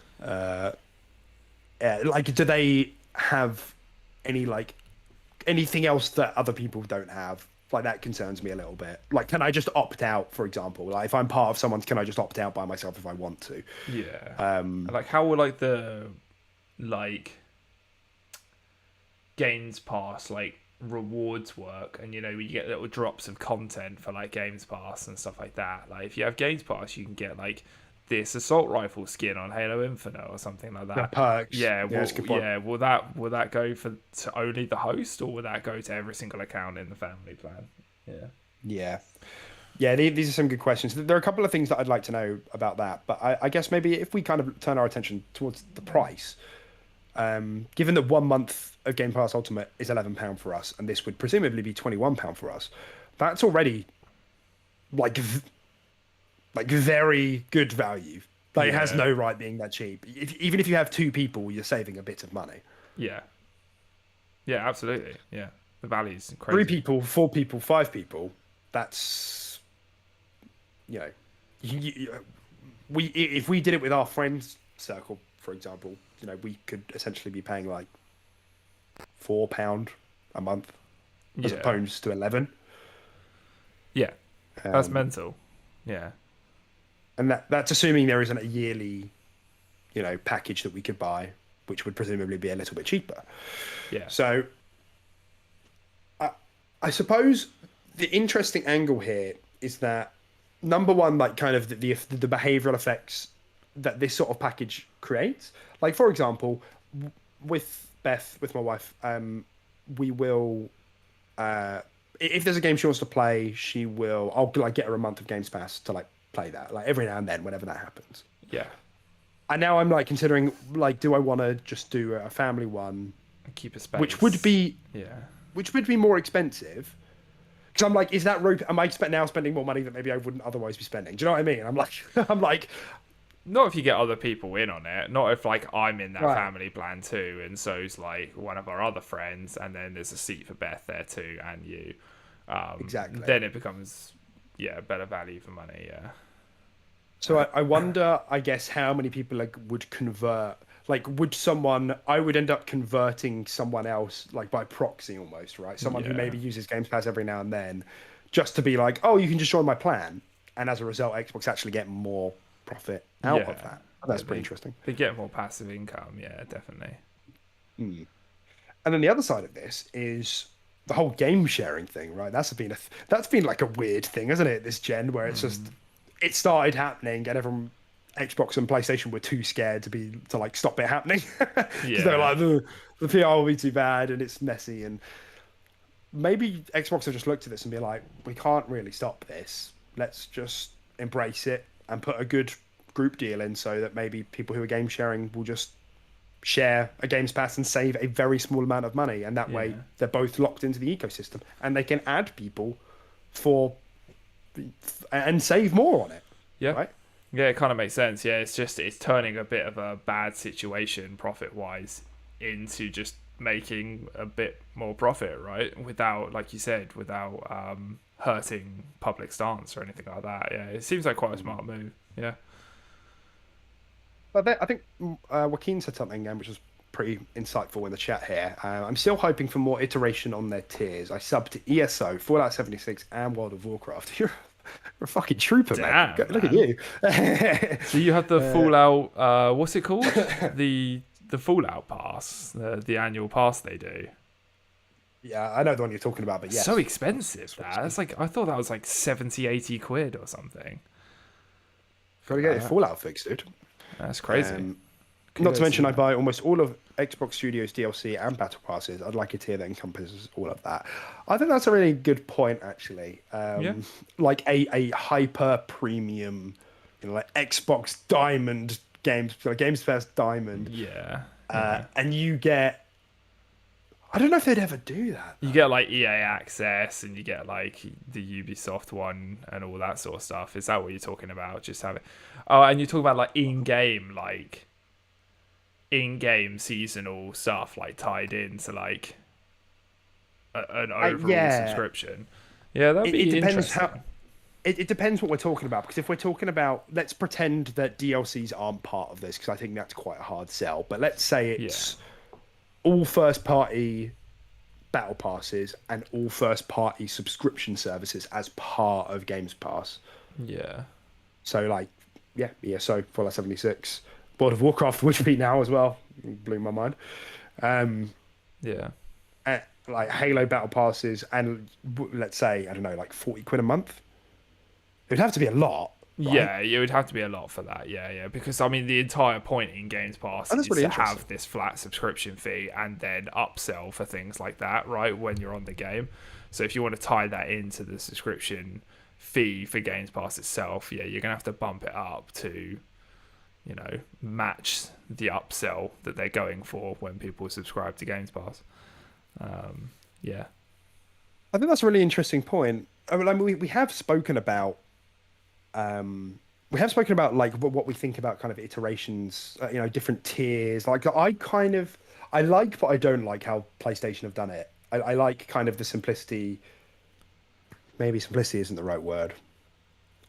like, do they have any like anything else that other people don't have? Like, that concerns me a little bit. Like, can I just opt out, for example? Like, if I'm part of someone's, can I just opt out by myself if I want to? Yeah. Like, how will like the like games pass like rewards work? And you get little drops of content for like games pass and stuff like that. Like, if you have games pass, you can get like this assault rifle skin on Halo Infinite or something like that. The perks. Yeah, that's a good point. yeah. Will that go to only the host, or will that go to every single account in the family plan? Yeah. Yeah, these are some good questions. There are a couple of things that I'd like to know about that, but I guess maybe if we kind of turn our attention towards the price, given that 1 month of Game Pass Ultimate is £11 for us, and this would presumably be £21 for us, that's already like very good value. Like, it has no right being that cheap. Even if you have two people, you're saving a bit of money. Yeah. Yeah, absolutely. Yeah. The value's crazy. 3 people, 4 people, 5 people, that's, if we did it with our friends circle, for example, we could essentially be paying like £4 a month as opposed to 11. Yeah. That's mental. Yeah. And that's assuming there isn't a yearly, package that we could buy, which would presumably be a little bit cheaper. Yeah. So I suppose the interesting angle here is that, number one, like, kind of the behavioral effects that this sort of package creates. Like, for example, with Beth, with my wife, we will, if there's a game she wants to play, I'll like get her a month of Games Pass to like play that, like every now and then, whenever that happens. Yeah. And now I'm like considering, like, do I want to just do a family one, keep a space, which would be more expensive? Because I'm like, is that rope? Am I now spending more money that maybe I wouldn't otherwise be spending? Do you know what I mean? I'm like, not if you get other people in on it. Not if like I'm in that family plan too, and so's like one of our other friends, and then there's a seat for Beth there too, and you. Exactly. Then it becomes better value for money. Yeah. So I wonder, I guess, how many people like would convert. Like, I would end up converting someone else, like, by proxy almost, right? Someone who maybe uses Games Pass every now and then, just to be like, oh, you can just join my plan. And as a result, Xbox actually get more profit out of that. That's pretty interesting. They get more passive income, yeah, definitely. And then the other side of this is the whole game sharing thing, right? That's been like a weird thing, isn't it, this gen, where it's just, it started happening and everyone... Xbox and PlayStation were too scared to like stop it happening, because they're like, the PR will be too bad and it's messy, and maybe Xbox have just looked at this and be like, we can't really stop this, let's just embrace it and put a good group deal in, so that maybe people who are game sharing will just share a Games Pass and save a very small amount of money, and that way they're both locked into the ecosystem and they can add people and save more on it. Right? Yeah, it kind of makes sense. Yeah, it's turning a bit of a bad situation profit-wise into just making a bit more profit, right? Without, like you said, hurting public stance or anything like that. Yeah, it seems like quite a smart move. Yeah. But I think Joaquin said something which was pretty insightful in the chat here. I'm still hoping for more iteration on their tiers. I subbed to ESO, Fallout 76, and World of Warcraft. You're a fucking trooper, man. Look at you. So you have the Fallout, what's it called? the Fallout pass, the annual pass they do. Yeah, I know the one you're talking about, but yeah. So expensive, that. That's like, I thought that was like 70, 80 quid or something. Gotta get your Fallout fixed, dude. That's crazy. Not to mention, I buy almost all of Xbox Studios DLC and Battle Passes. I'd like a tier that encompasses all of that. I think that's a really good point, actually. Like a hyper premium, like Xbox Diamond Games Pass Diamond. Yeah. And you get... I don't know if they'd ever do that, though. You get like EA access, and you get like the Ubisoft one and all that sort of stuff. Is that what you're talking about? Just have it. Oh, and you talk about like in-game seasonal stuff, like tied into like an overall subscription. Yeah, that'd be interesting. it depends what we're talking about, because if we're talking about, let's pretend that DLCs aren't part of this, because I think that's quite a hard sell. But let's say it's all first party battle passes and all first party subscription services as part of Games Pass. Yeah. So like, yeah, ESO, Fallout 76, World of Warcraft would be now as well. Blew my mind. Yeah. Like Halo battle passes, and let's say, I don't know, like 40 quid a month. It would have to be a lot. Right? Yeah, it would have to be a lot for that. Yeah. Because I mean, the entire point in Games Pass is really to have this flat subscription fee and then upsell for things like that, right? When you're on the game. So if you want to tie that into the subscription fee for Games Pass itself, yeah, you're gonna have to bump it up to, you know, match the upsell that they're going for when people subscribe to Games Pass. Yeah. I think that's a really interesting point. I mean, we have spoken about like what we think about kind of iterations, you know, different tiers. Like I like, but I don't like how PlayStation have done it. I like kind of the simplicity. Maybe simplicity isn't the right word.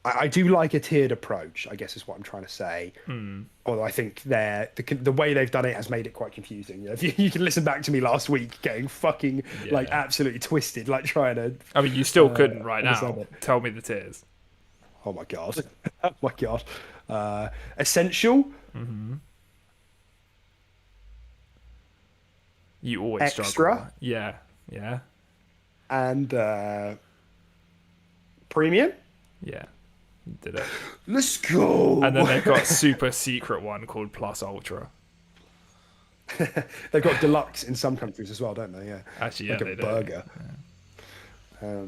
I do like a tiered approach, I guess is what I'm trying to say. Although I think the way they've done it has made it quite confusing. You know, if you can listen back to me last week getting fucking like absolutely twisted, like trying to. I mean, you still couldn't right now. it. Tell me the tiers. Oh my god! Oh my god! Essential. You always Extra. struggle. Yeah. And premium. Yeah. Did it. Let's go. And then they've got a super secret one called Plus Ultra. They've got deluxe in some countries as well, don't they? Yeah. Actually, yeah, like they a do. burger. Yeah.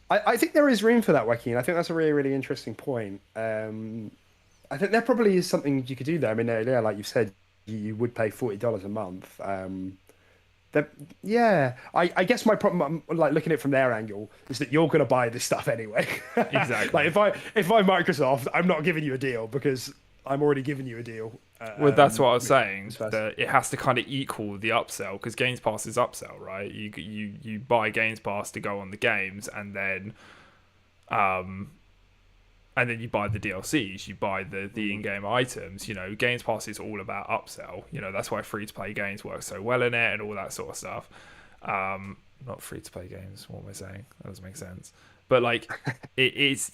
I think there is room for that, Joaquin. I think that's a really, really interesting point. I think there probably is something you could do there. I mean, yeah, like you've said, you would pay $40 a month. I guess my problem, like looking at it from their angle, is that you're going to buy this stuff anyway. Exactly. Like if I'm Microsoft, I'm not giving you a deal because I'm already giving you a deal. Well, that's what I was saying. That it has to kind of equal the upsell, because Games Pass is upsell, right? You buy Games Pass to go on the games, and then you buy the DLCs, you buy the in-game items. You know, Games Pass is all about upsell. You know, that's why free-to-play games work so well in it and all that sort of stuff. Not free-to-play games. What am I saying? That doesn't make sense. But like, it's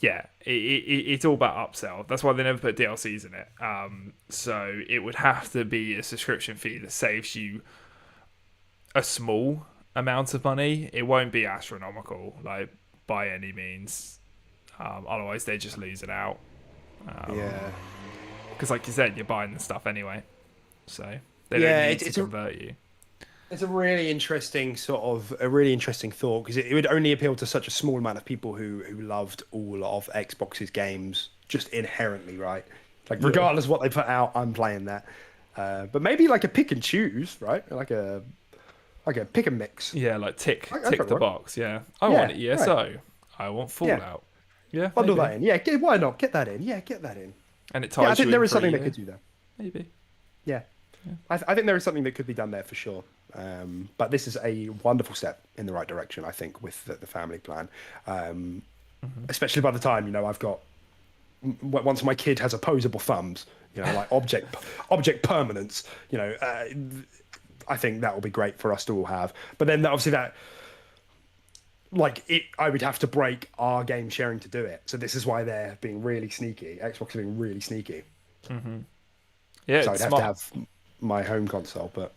all about upsell. That's why they never put DLCs in it. So it would have to be a subscription fee that saves you a small amount of money. It won't be astronomical, like by any means. Otherwise, they just lose it out. Because, like you said, you're buying the stuff anyway, so they don't need to convert you. It's a really interesting thought, because it would only appeal to such a small amount of people who loved all of Xbox's games just inherently, right? Like regardless of what they put out, I'm playing that. But maybe like a pick and choose, right? Like a pick and mix. Yeah, like tick the box. Yeah, I want ESO. Right. I want Fallout. Yeah, bundle that in. Yeah, why not? Get that in. Yeah, get that in. And it ties. I think there is something that could do that. Maybe. Yeah. I think there is something that could be done there for sure. But this is a wonderful step in the right direction, I think, with the family plan. Especially by the time, you know, I've got, once my kid has opposable thumbs, you know, like object permanence, you know, I think that will be great for us to all have. But then obviously I would have to break our game sharing to do it. So this is why they're being really sneaky. Xbox are being really sneaky. Yeah, so I'd have to have my home console. But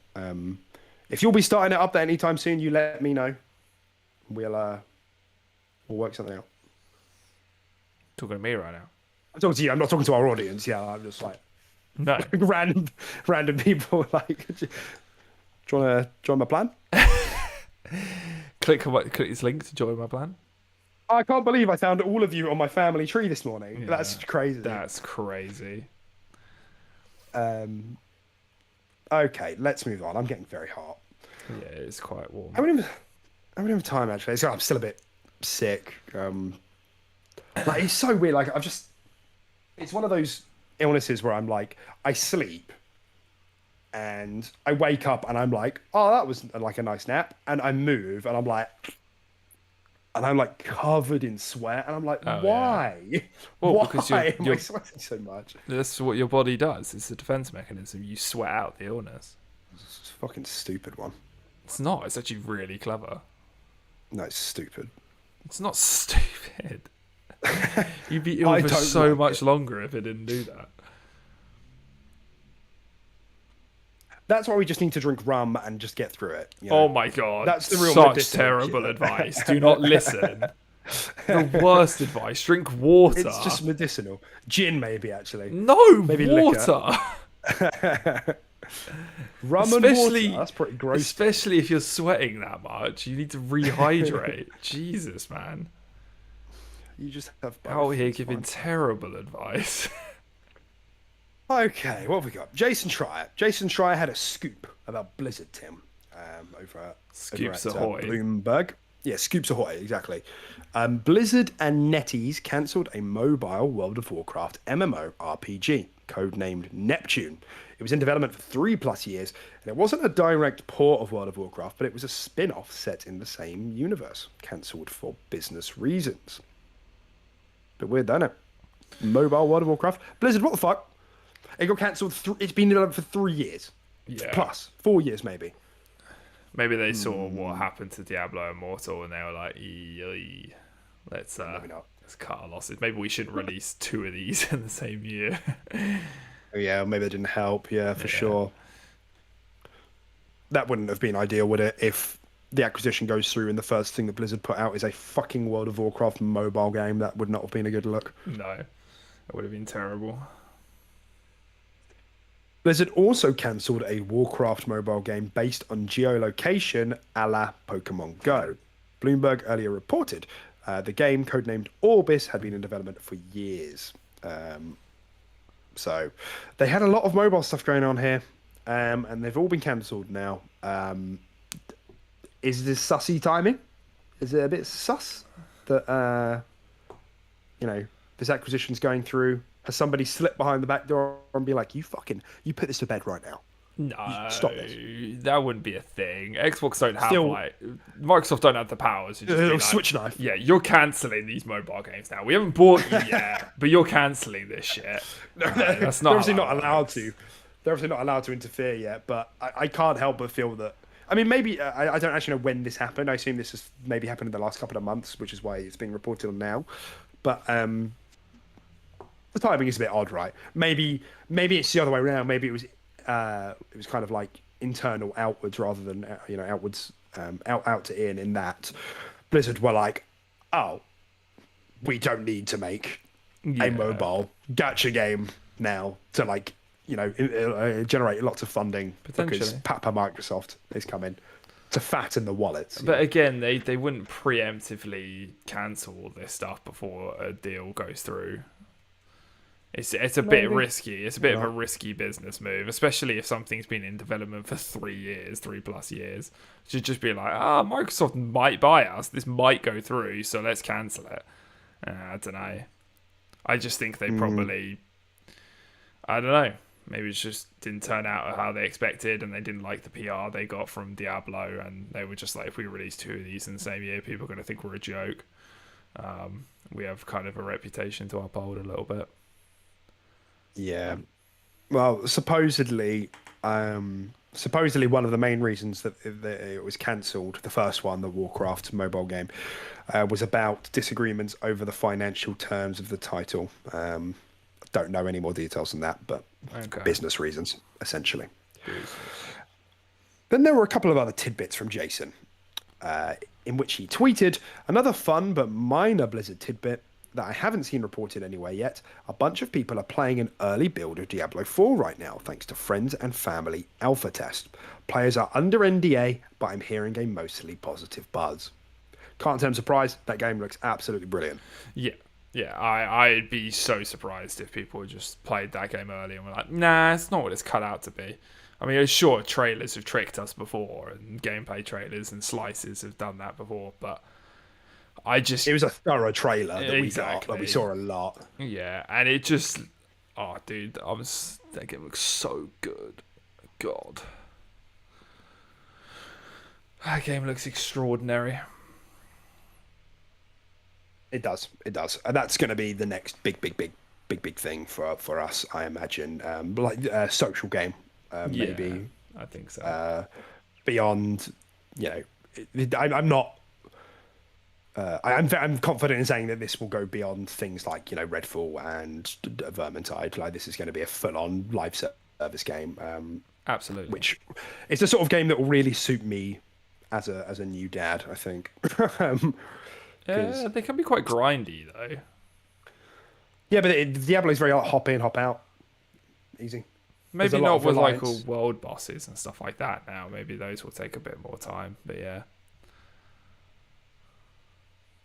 if you'll be starting it up there anytime soon, you let me know. We'll work something out. Talking to me right now. I'm talking to you. I'm not talking to our audience. Yeah, I'm just like no random people. Like, do you want to join my plan? Click this link to join my plan. I can't believe I found all of you on my family tree this morning. Yeah, that's crazy. That's crazy. Okay, let's move on. I'm getting very hot. Yeah, it's quite warm. I haven't even time actually. So I'm still a bit sick. Like it's so weird. Like it's one of those illnesses where I'm like, I sleep and I wake up and I'm like, oh, that was like a nice nap, and I move and I'm like, and I'm like covered in sweat, and I'm like, Oh yeah. why? Well, Why because am I you're sweating so much? that's what your body does. It's a defense mechanism. You sweat out the illness. It's a fucking stupid one. It's not. It's actually really clever. No, it's stupid. It's not stupid. You'd be ill I for don't so like much it. longer if it didn't do that. That's why we just need to drink rum and just get through it. You Oh know? my god. That's the real Such medicinal terrible cure. advice. Do not listen. The worst advice. Drink water. It's just medicinal. Gin, maybe actually. No, Maybe water. Rum and water. That's pretty gross. Especially if you're sweating that much. You need to rehydrate. Jesus, man. You just have both. Out here It's giving fine. terrible advice. Okay, what have we got? Jason Schreier. Jason Schreier had a scoop about Blizzard, Tim, over Scoops at ahoy. Bloomberg. Yeah, Scoops Ahoy, exactly. Blizzard and NetEase cancelled a mobile World of Warcraft MMO RPG, codenamed Neptune. It was in development for 3+ years, and it wasn't a direct port of World of Warcraft, but it was a spin-off set in the same universe, cancelled for business reasons. Bit weird, don't it? Mobile World of Warcraft. Blizzard, what the fuck? It got cancelled. It's been developed for 3 years. Yeah. Plus. 4 years, maybe. Maybe they saw what happened to Diablo Immortal and they were like, let's Maybe not. let's cut our losses. Maybe we shouldn't release 2 of these in the same year. Yeah, maybe it didn't help. Yeah, for sure. That wouldn't have been ideal, would it? If the acquisition goes through and the first thing that Blizzard put out is a fucking World of Warcraft mobile game, that would not have been a good look. No, it would have been terrible. Blizzard also cancelled a Warcraft mobile game based on geolocation a la Pokemon Go. Bloomberg earlier reported the game, codenamed Orbis, had been in development for years. So they had a lot of mobile stuff going on here, and they've all been cancelled now. Is this sussy timing? Is it a bit sus that, this acquisition's going through? Has somebody slipped behind the back door and be like, you put this to bed right now? No, Stop this. That wouldn't be a thing. Xbox don't have Still- Microsoft don't have the powers to just be like, Switch knife. yeah, you're cancelling these mobile games now. We haven't bought you yet, but you're cancelling this shit. That's not They're obviously how that not allowed works. to. They're obviously not allowed to interfere yet, but I can't help but feel that. I mean, maybe I don't actually know when this happened. I assume this has maybe happened in the last couple of months, which is why it's being reported on now. But the timing is a bit odd, right? Maybe it's the other way around. Maybe it was kind of like internal outwards rather than outwards out to in that Blizzard were like, oh, we don't need to make a mobile gacha game now to generate lots of funding because Potentially. Papa Microsoft is coming to fatten the wallets. But again, they wouldn't preemptively cancel all this stuff before a deal goes through. It's a bit risky. It's a bit of a risky business move, especially if something's been in development for 3 years, 3+ years. Should just be like, Microsoft might buy us. This might go through, so let's cancel it. I don't know. I just think they probably, I don't know. Maybe it just didn't turn out how they expected, and they didn't like the PR they got from Diablo, and they were just like, if we release 2 of these in the same year, people are going to think we're a joke. We have kind of a reputation to uphold a little bit. Yeah. Well, supposedly one of the main reasons that it was cancelled, the first one, the Warcraft mobile game, was about disagreements over the financial terms of the title. Don't know any more details than that, but business reasons, essentially. Then there were a couple of other tidbits from Jason, in which he tweeted, another fun but minor Blizzard tidbit that I haven't seen reported anywhere yet. A bunch of people are playing an early build of Diablo 4 right now, thanks to friends and family alpha test. Players are under NDA, but I'm hearing a mostly positive buzz. Can't say I'm surprised. That game looks absolutely brilliant. Yeah. I'd be so surprised if people just played that game early and were like, nah, it's not what it's cut out to be. I mean, sure, trailers have tricked us before, and gameplay trailers and slices have done that before, but it was a thorough trailer that we got, Exactly. that we saw a lot. Yeah, and it just, dude, that game looks so good. God. That game looks extraordinary. It does. It does. And that's going to be the next big thing for us, I imagine. Like a social game, Yeah, maybe I think so. beyond. You know, I'm not. I'm confident in saying that this will go beyond things like Redfall and Vermintide. Like this is going to be a full-on live service game, Absolutely. which it's the sort of game that will really suit me as a new dad. I think. Yeah, they can be quite grindy though. Yeah, but Diablo is very like, hop in, hop out, easy. There's Maybe a lot not of with like all reliance. world bosses and stuff like that now. Maybe those will take a bit more time. But yeah.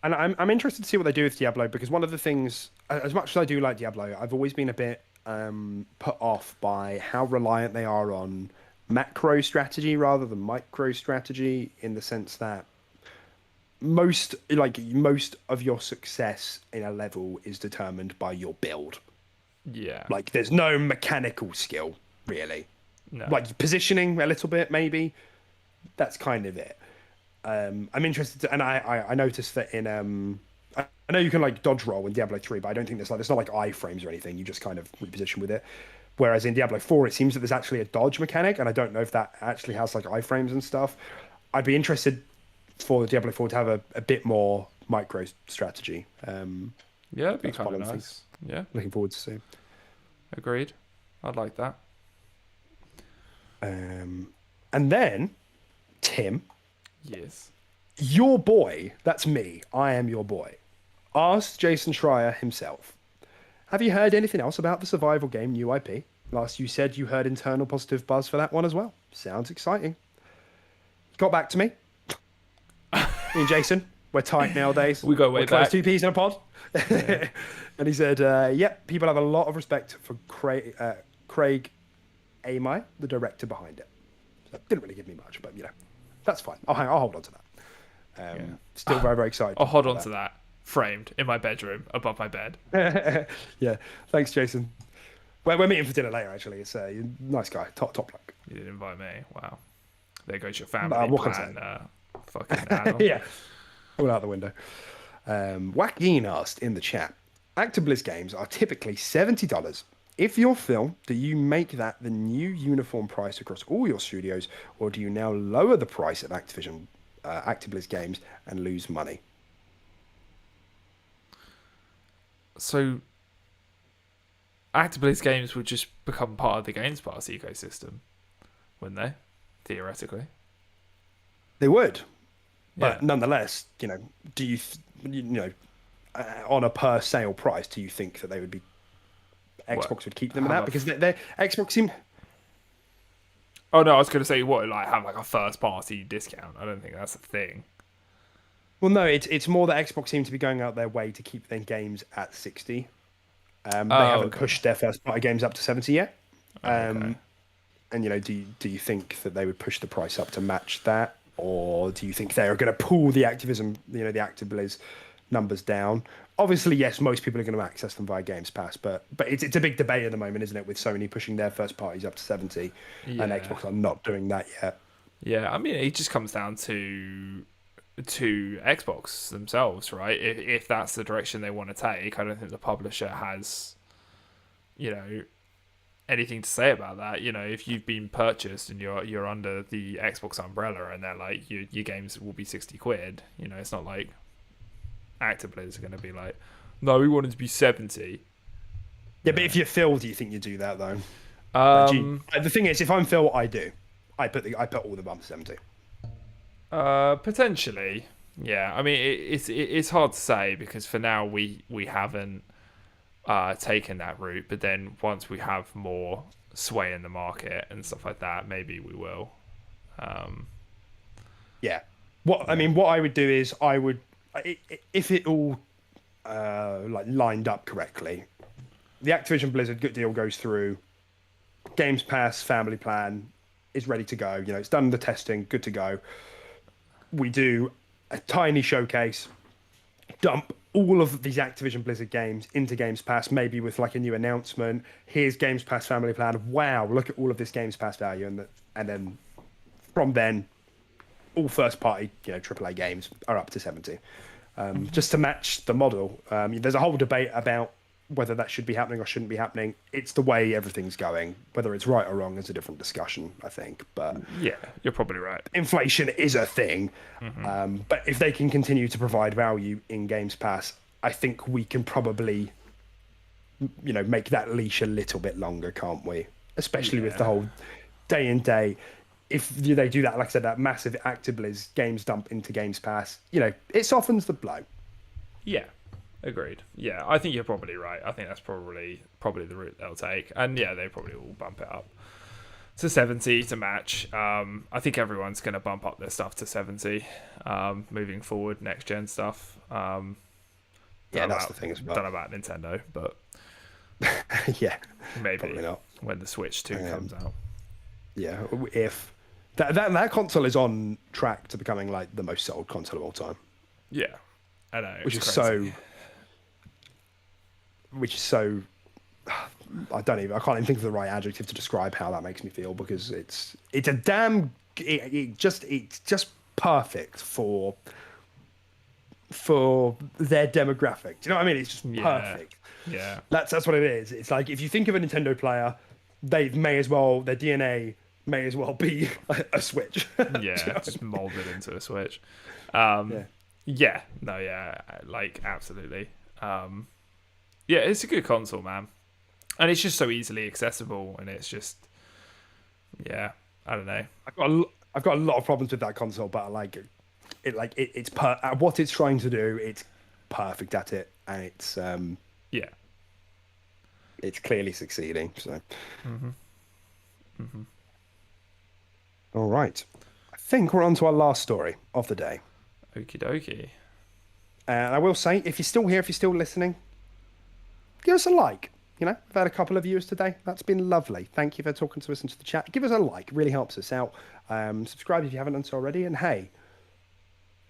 And I'm interested to see what they do with Diablo because one of the things, as much as I do like Diablo, I've always been a bit put off by how reliant they are on macro strategy rather than micro strategy in the sense that most of your success in a level is determined by your build. Yeah. Like there's no mechanical skill really. No. Like positioning a little bit maybe. That's kind of it. I'm interested to, and I noticed that in I know you can like dodge roll in Diablo 3, but I don't think there's not like iframes or anything. You just kind of reposition with it. Whereas in Diablo 4, it seems that there's actually a dodge mechanic, and I don't know if that actually has like iframes and stuff. I'd be interested for Diablo 4 to have a bit more micro strategy. Yeah, it'd be That's kind one of of the nice. Yeah, Looking forward to see. agreed. I'd like that. And then Tim, Yes. your boy, that's me, I am your boy, asked Jason Schreier himself, have you heard anything else about the survival game new IP? Last you said you heard internal positive buzz for that one as well. Sounds exciting. Got back to me. Me and Jason, we're tight nowadays. We go way we're close back. two peas in a pod. Yeah. And he said, yep, people have a lot of respect for Craig Amey, the director behind it. So didn't really give me much, but that's fine. I'll hold on to that. Still very, very excited. I'll hold on to that. Framed in my bedroom above my bed. Yeah, thanks, Jason. We're meeting for dinner later, actually. It's a nice guy, top bloke. You didn't invite me. Wow. There goes your family What can I plan. Fucking add-on. Yeah, all out the window. Joaquin asked in the chat, ActiBlizz games are typically $70. If you're Phil, do you make that the new uniform price across all your studios, or do you now lower the price of ActiBlizz games and lose money? So, ActiBlizz games would just become part of the Games Pass ecosystem, wouldn't they? Theoretically. They would, but Yeah. nonetheless, do you, on a per sale price, do you think that they would be? Xbox would keep them in have that a because they're Xbox seem. Oh no, I was going to say what, like have like a first party discount. I don't think that's a thing. Well, no, it's more that Xbox seem to be going out their way to keep their games at 60. They haven't pushed their first party games up to 70 yet. Okay. And do you think that they would push the price up to match that, or do you think they are going to pull the the ActiBlizz numbers down? Obviously, yes, most people are going to access them via Games Pass, but it's a big debate at the moment, isn't it? With Sony pushing their first parties up to 70, and Xbox are not doing that yet. Yeah, I mean, it just comes down to Xbox themselves, right? If that's the direction they want to take, I don't think the publisher has, anything to say about that. If you've been purchased and you're under the Xbox umbrella, and they're like your games will be £60, it's not like ActiBlizz are going to be like, no, we want it to be 70. Yeah, but if you're Phil, do you think you do that though? The thing is, if I'm Phil, I do. I put all the bumps 70. Potentially, yeah. I mean, it's hard to say because for now we haven't taken that route. But then once we have more sway in the market and stuff like that, maybe we will. Yeah. I mean, what I would do is if it all lined up correctly, the Activision Blizzard good deal goes through. Games Pass family plan is ready to go. It's done the testing, good to go. We do a tiny showcase, dump all of these Activision Blizzard games into Games Pass, maybe with like a new announcement. Here's Games Pass family plan. Wow, look at all of this Games Pass value, and then from then, all first party AAA games are up to 70. just to match the model. There's a whole debate about whether that should be happening or shouldn't be happening. It's the way everything's going. Whether it's right or wrong is a different discussion, I think. But Yeah, you're probably right. inflation is a thing. But if they can continue to provide value in Games Pass, I think we can probably, make that leash a little bit longer, can't we? Especially with the whole day and day. If they do that, like I said, that massive ActiBlizz games dump into Games Pass, it softens the blow. Yeah, agreed. Yeah, I think you're probably right. I think that's probably the route they'll take. And yeah, they probably will bump it up to 70 to match. I think everyone's going to bump up their stuff to 70 moving forward, next gen stuff. That's the thing as well. Don't know about Nintendo, but yeah, maybe probably not. When the Switch 2 comes out. Yeah, if that console is on track to becoming like the most sold console of all time. Yeah, I know. Which is so. I can't even think of the right adjective to describe how that makes me feel, because it's a damn. It's just perfect for their demographic. Do you know what I mean? It's just perfect. Yeah. That's what it is. It's like, if you think of a Nintendo player, their DNA may as well be a Switch. Yeah, just molded into a Switch. Like absolutely. Yeah, it's a good console, man, and it's just so easily accessible, and it's just, I don't know. I've got a lot of problems with that console, but I like it. It's what it's trying to do. It's perfect at it, and it's clearly succeeding. So, All right, I think we're on to our last story of the day. Okie dokie. And I will say, if you're still here, if you're still listening, give us a like. We've had a couple of viewers today. That's been lovely. Thank you for talking to us into the chat. Give us a like. It really helps us out. Subscribe if you haven't done so already. And hey,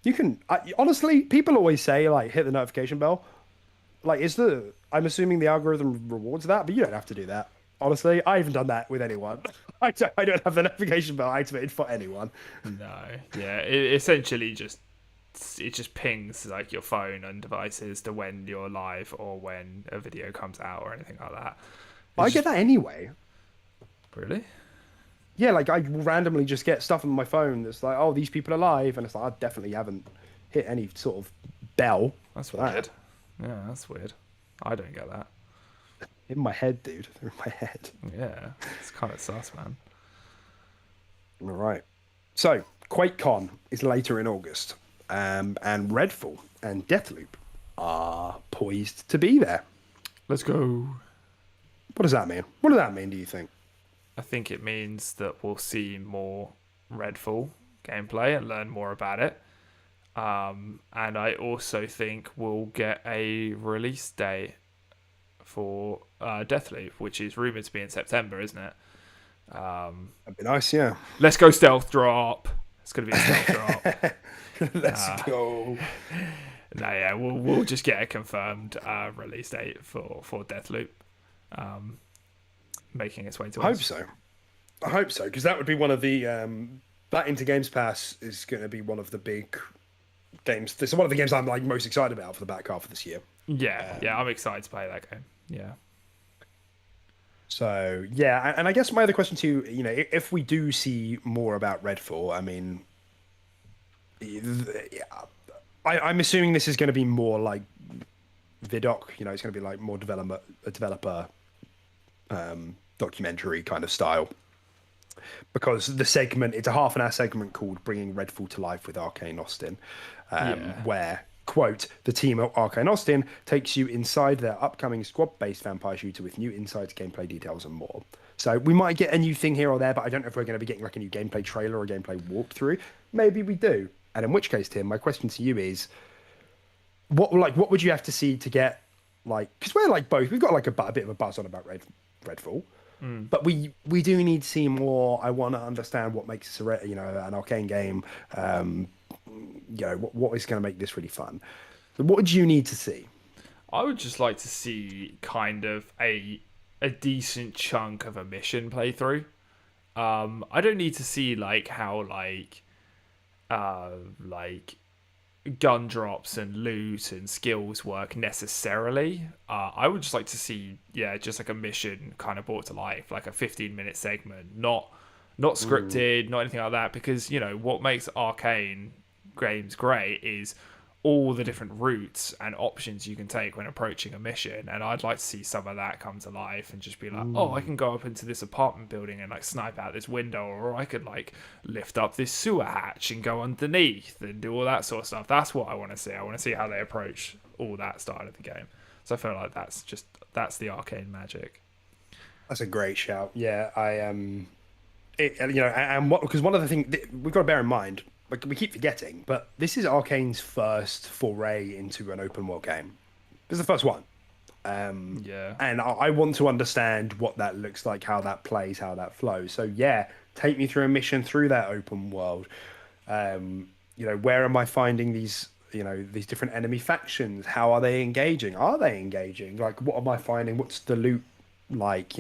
you can... honestly, people always say, like, hit the notification bell. Like, I'm assuming the algorithm rewards that, but you don't have to do that. Honestly, I haven't done that with anyone. I don't have the notification bell activated for anyone. No. Yeah, it essentially just pings like your phone and devices to when you're live or when a video comes out or anything like that. I get that anyway. Really? Yeah, like I randomly just get stuff on my phone that's like, oh, these people are live, and it's like, I definitely haven't hit any sort of bell. That's weird. Yeah, that's weird. I don't get that. In my head, dude. In my head. Yeah, it's kind of sus, man. All right. So, Quake-Con is later in August. And Redfall and Deathloop are poised to be there. Let's go. What does that mean? What does that mean, do you think? I think it means that we'll see more Redfall gameplay and learn more about it. And I also think we'll get a release date for Deathloop, which is rumoured to be in September, isn't it? That'd be nice, yeah. Let's go stealth drop. It's going to be a stealth drop. Let's go. No, yeah, we'll just get a confirmed release date for Deathloop, making its way to us. I hope so, because that would be one of the that into Games Pass is going to be one of the big games. This is one of the games I'm like most excited about for the back half of this year. Yeah, I'm excited to play that game. Yeah. So yeah, and I guess my other question to you, if we do see more about Redfall, I mean, I'm assuming this is going to be more like Vidoc. It's going to be like more developer documentary kind of style, because the segment, it's a half-an-hour segment called "Bringing Redfall to Life with Arcane Austin," where, quote, the team at Arcane Austin takes you inside their upcoming squad-based vampire shooter with new insights, gameplay details, and more. So we might get a new thing here or there, but I don't know if we're going to be getting like a new gameplay trailer or a gameplay walkthrough. Maybe we do. And in which case, Tim, my question to you is, what would you have to see to get, like, because we're like both, we've got like a bit of a buzz on about Redfall, but we do need to see more. I want to understand what makes this an Arcane game. What is going to make this really fun? So what would you need to see? I would just like to see kind of a decent chunk of a mission playthrough. I don't need to see like how gun drops and loot and skills work necessarily. I would just like to see, just like a mission kind of brought to life, like a 15-minute segment, not scripted, not anything like that, because what makes Arcane games great is all the different routes and options you can take when approaching a mission, and I'd like to see some of that come to life and just be like, oh, I can go up into this apartment building and like snipe out this window, or I could like lift up this sewer hatch and go underneath and do all that sort of stuff. That's what I want to see. I want to see how they approach all that style of the game. So I feel like that's the Arcane magic. That's a great shout. Yeah, because one of the things we've got to bear in mind, like we keep forgetting, but this is Arcane's first foray into an open world game. This is the first one. And I want to understand what that looks like, how that plays, how that flows. So take me through a mission through that open world. Where am I finding these different enemy factions? How are they engaging? Are they engaging? Like, what am I finding? What's the loot like?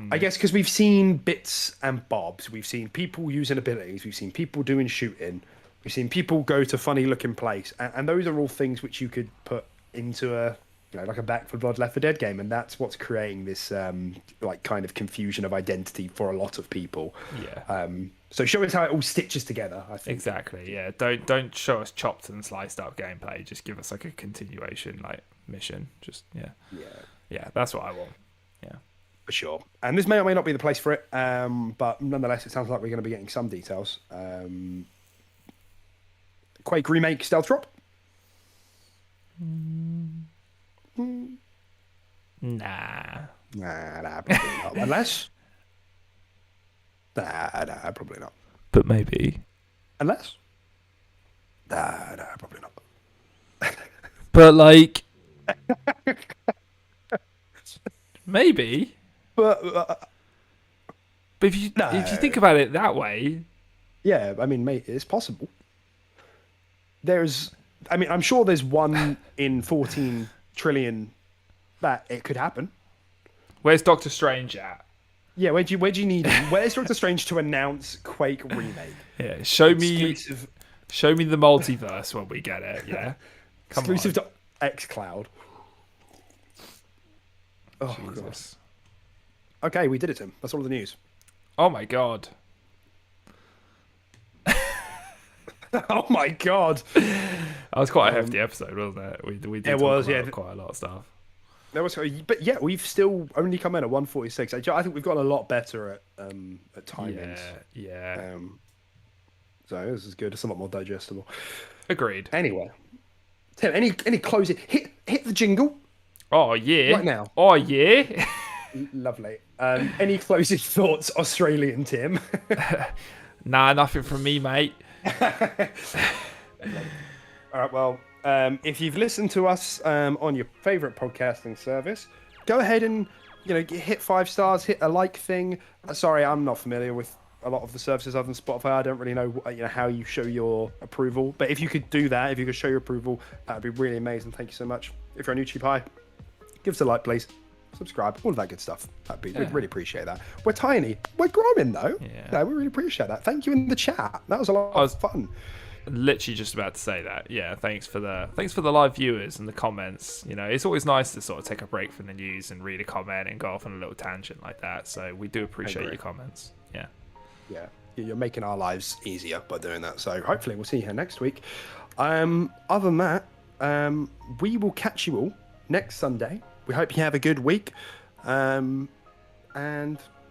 I guess because we've seen bits and bobs. We've seen people using abilities. We've seen people doing shooting. We've seen people go to funny looking place. And those are all things which you could put into a, like a Back 4 Blood Left 4 Dead game. And that's what's creating this kind of confusion of identity for a lot of people. Yeah. So show us how it all stitches together, I think. Exactly, yeah. Don't show us chopped and sliced up gameplay. Just give us like a continuation, like mission. Just, Yeah, that's what I want. Yeah. For sure. And this may or may not be the place for it, but nonetheless, it sounds like we're going to be getting some details. Quake remake stealth drop? Nah, probably not. Unless? Nah, probably not. But maybe. Unless? Nah, probably not. But like, maybe. But if you think about it that way, yeah, I mean, mate, it's possible. I'm sure there's 1 in 14 trillion that it could happen. Where's Doctor Strange at? Yeah, where do you need him? Where's Doctor Strange to announce Quake remake? Yeah, show me the multiverse when we get it. Yeah, exclusive to xCloud. Oh, Jesus. Okay, we did it, Tim. That's all the news. Oh my god. Oh my god. That was quite a hefty episode, wasn't it? We did talk about quite a lot of stuff. There was, but yeah, we've still only come in at 146. I think we've gotten a lot better at timings. Yeah. So this is good. It's a lot more digestible. Agreed. Anyway, Tim, any closing? Hit the jingle. Oh yeah. Right now. Oh yeah. Lovely. Any closing thoughts, Australian Tim? Nah, nothing from me, mate. All right. Well, if you've listened to us on your favourite podcasting service, go ahead and hit 5 stars, hit a like thing. Sorry, I'm not familiar with a lot of the services other than Spotify. I don't really know how you show your approval. But if you could do that, if you could show your approval, that would be really amazing. Thank you so much. If you're on YouTube, hi, give us a like, please. Subscribe, all of that good stuff. We'd really appreciate that. We're tiny. We're growing, though. Yeah, we really appreciate that. Thank you in the chat. That was a lot of fun. Literally just about to say that. Yeah, thanks for the live viewers and the comments. It's always nice to sort of take a break from the news and read a comment and go off on a little tangent like that. So we do appreciate your comments. Yeah. Yeah, you're making our lives easier by doing that. So hopefully we'll see you here next week. Other than that, we will catch you all next Sunday. We hope you have a good week, and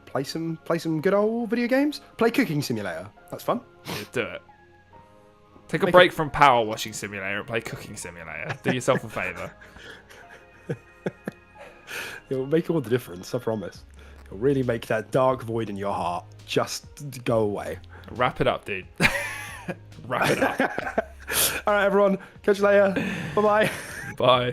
play some good old video games. Play Cooking Simulator. That's fun. Yeah, do it. Take a break from Power Washing Simulator and play Cooking Simulator. Do yourself a favour. It'll make all the difference, I promise. It'll really make that dark void in your heart just go away. Wrap it up, dude. Wrap it up. All right, everyone. Catch you later. Bye-bye. Bye.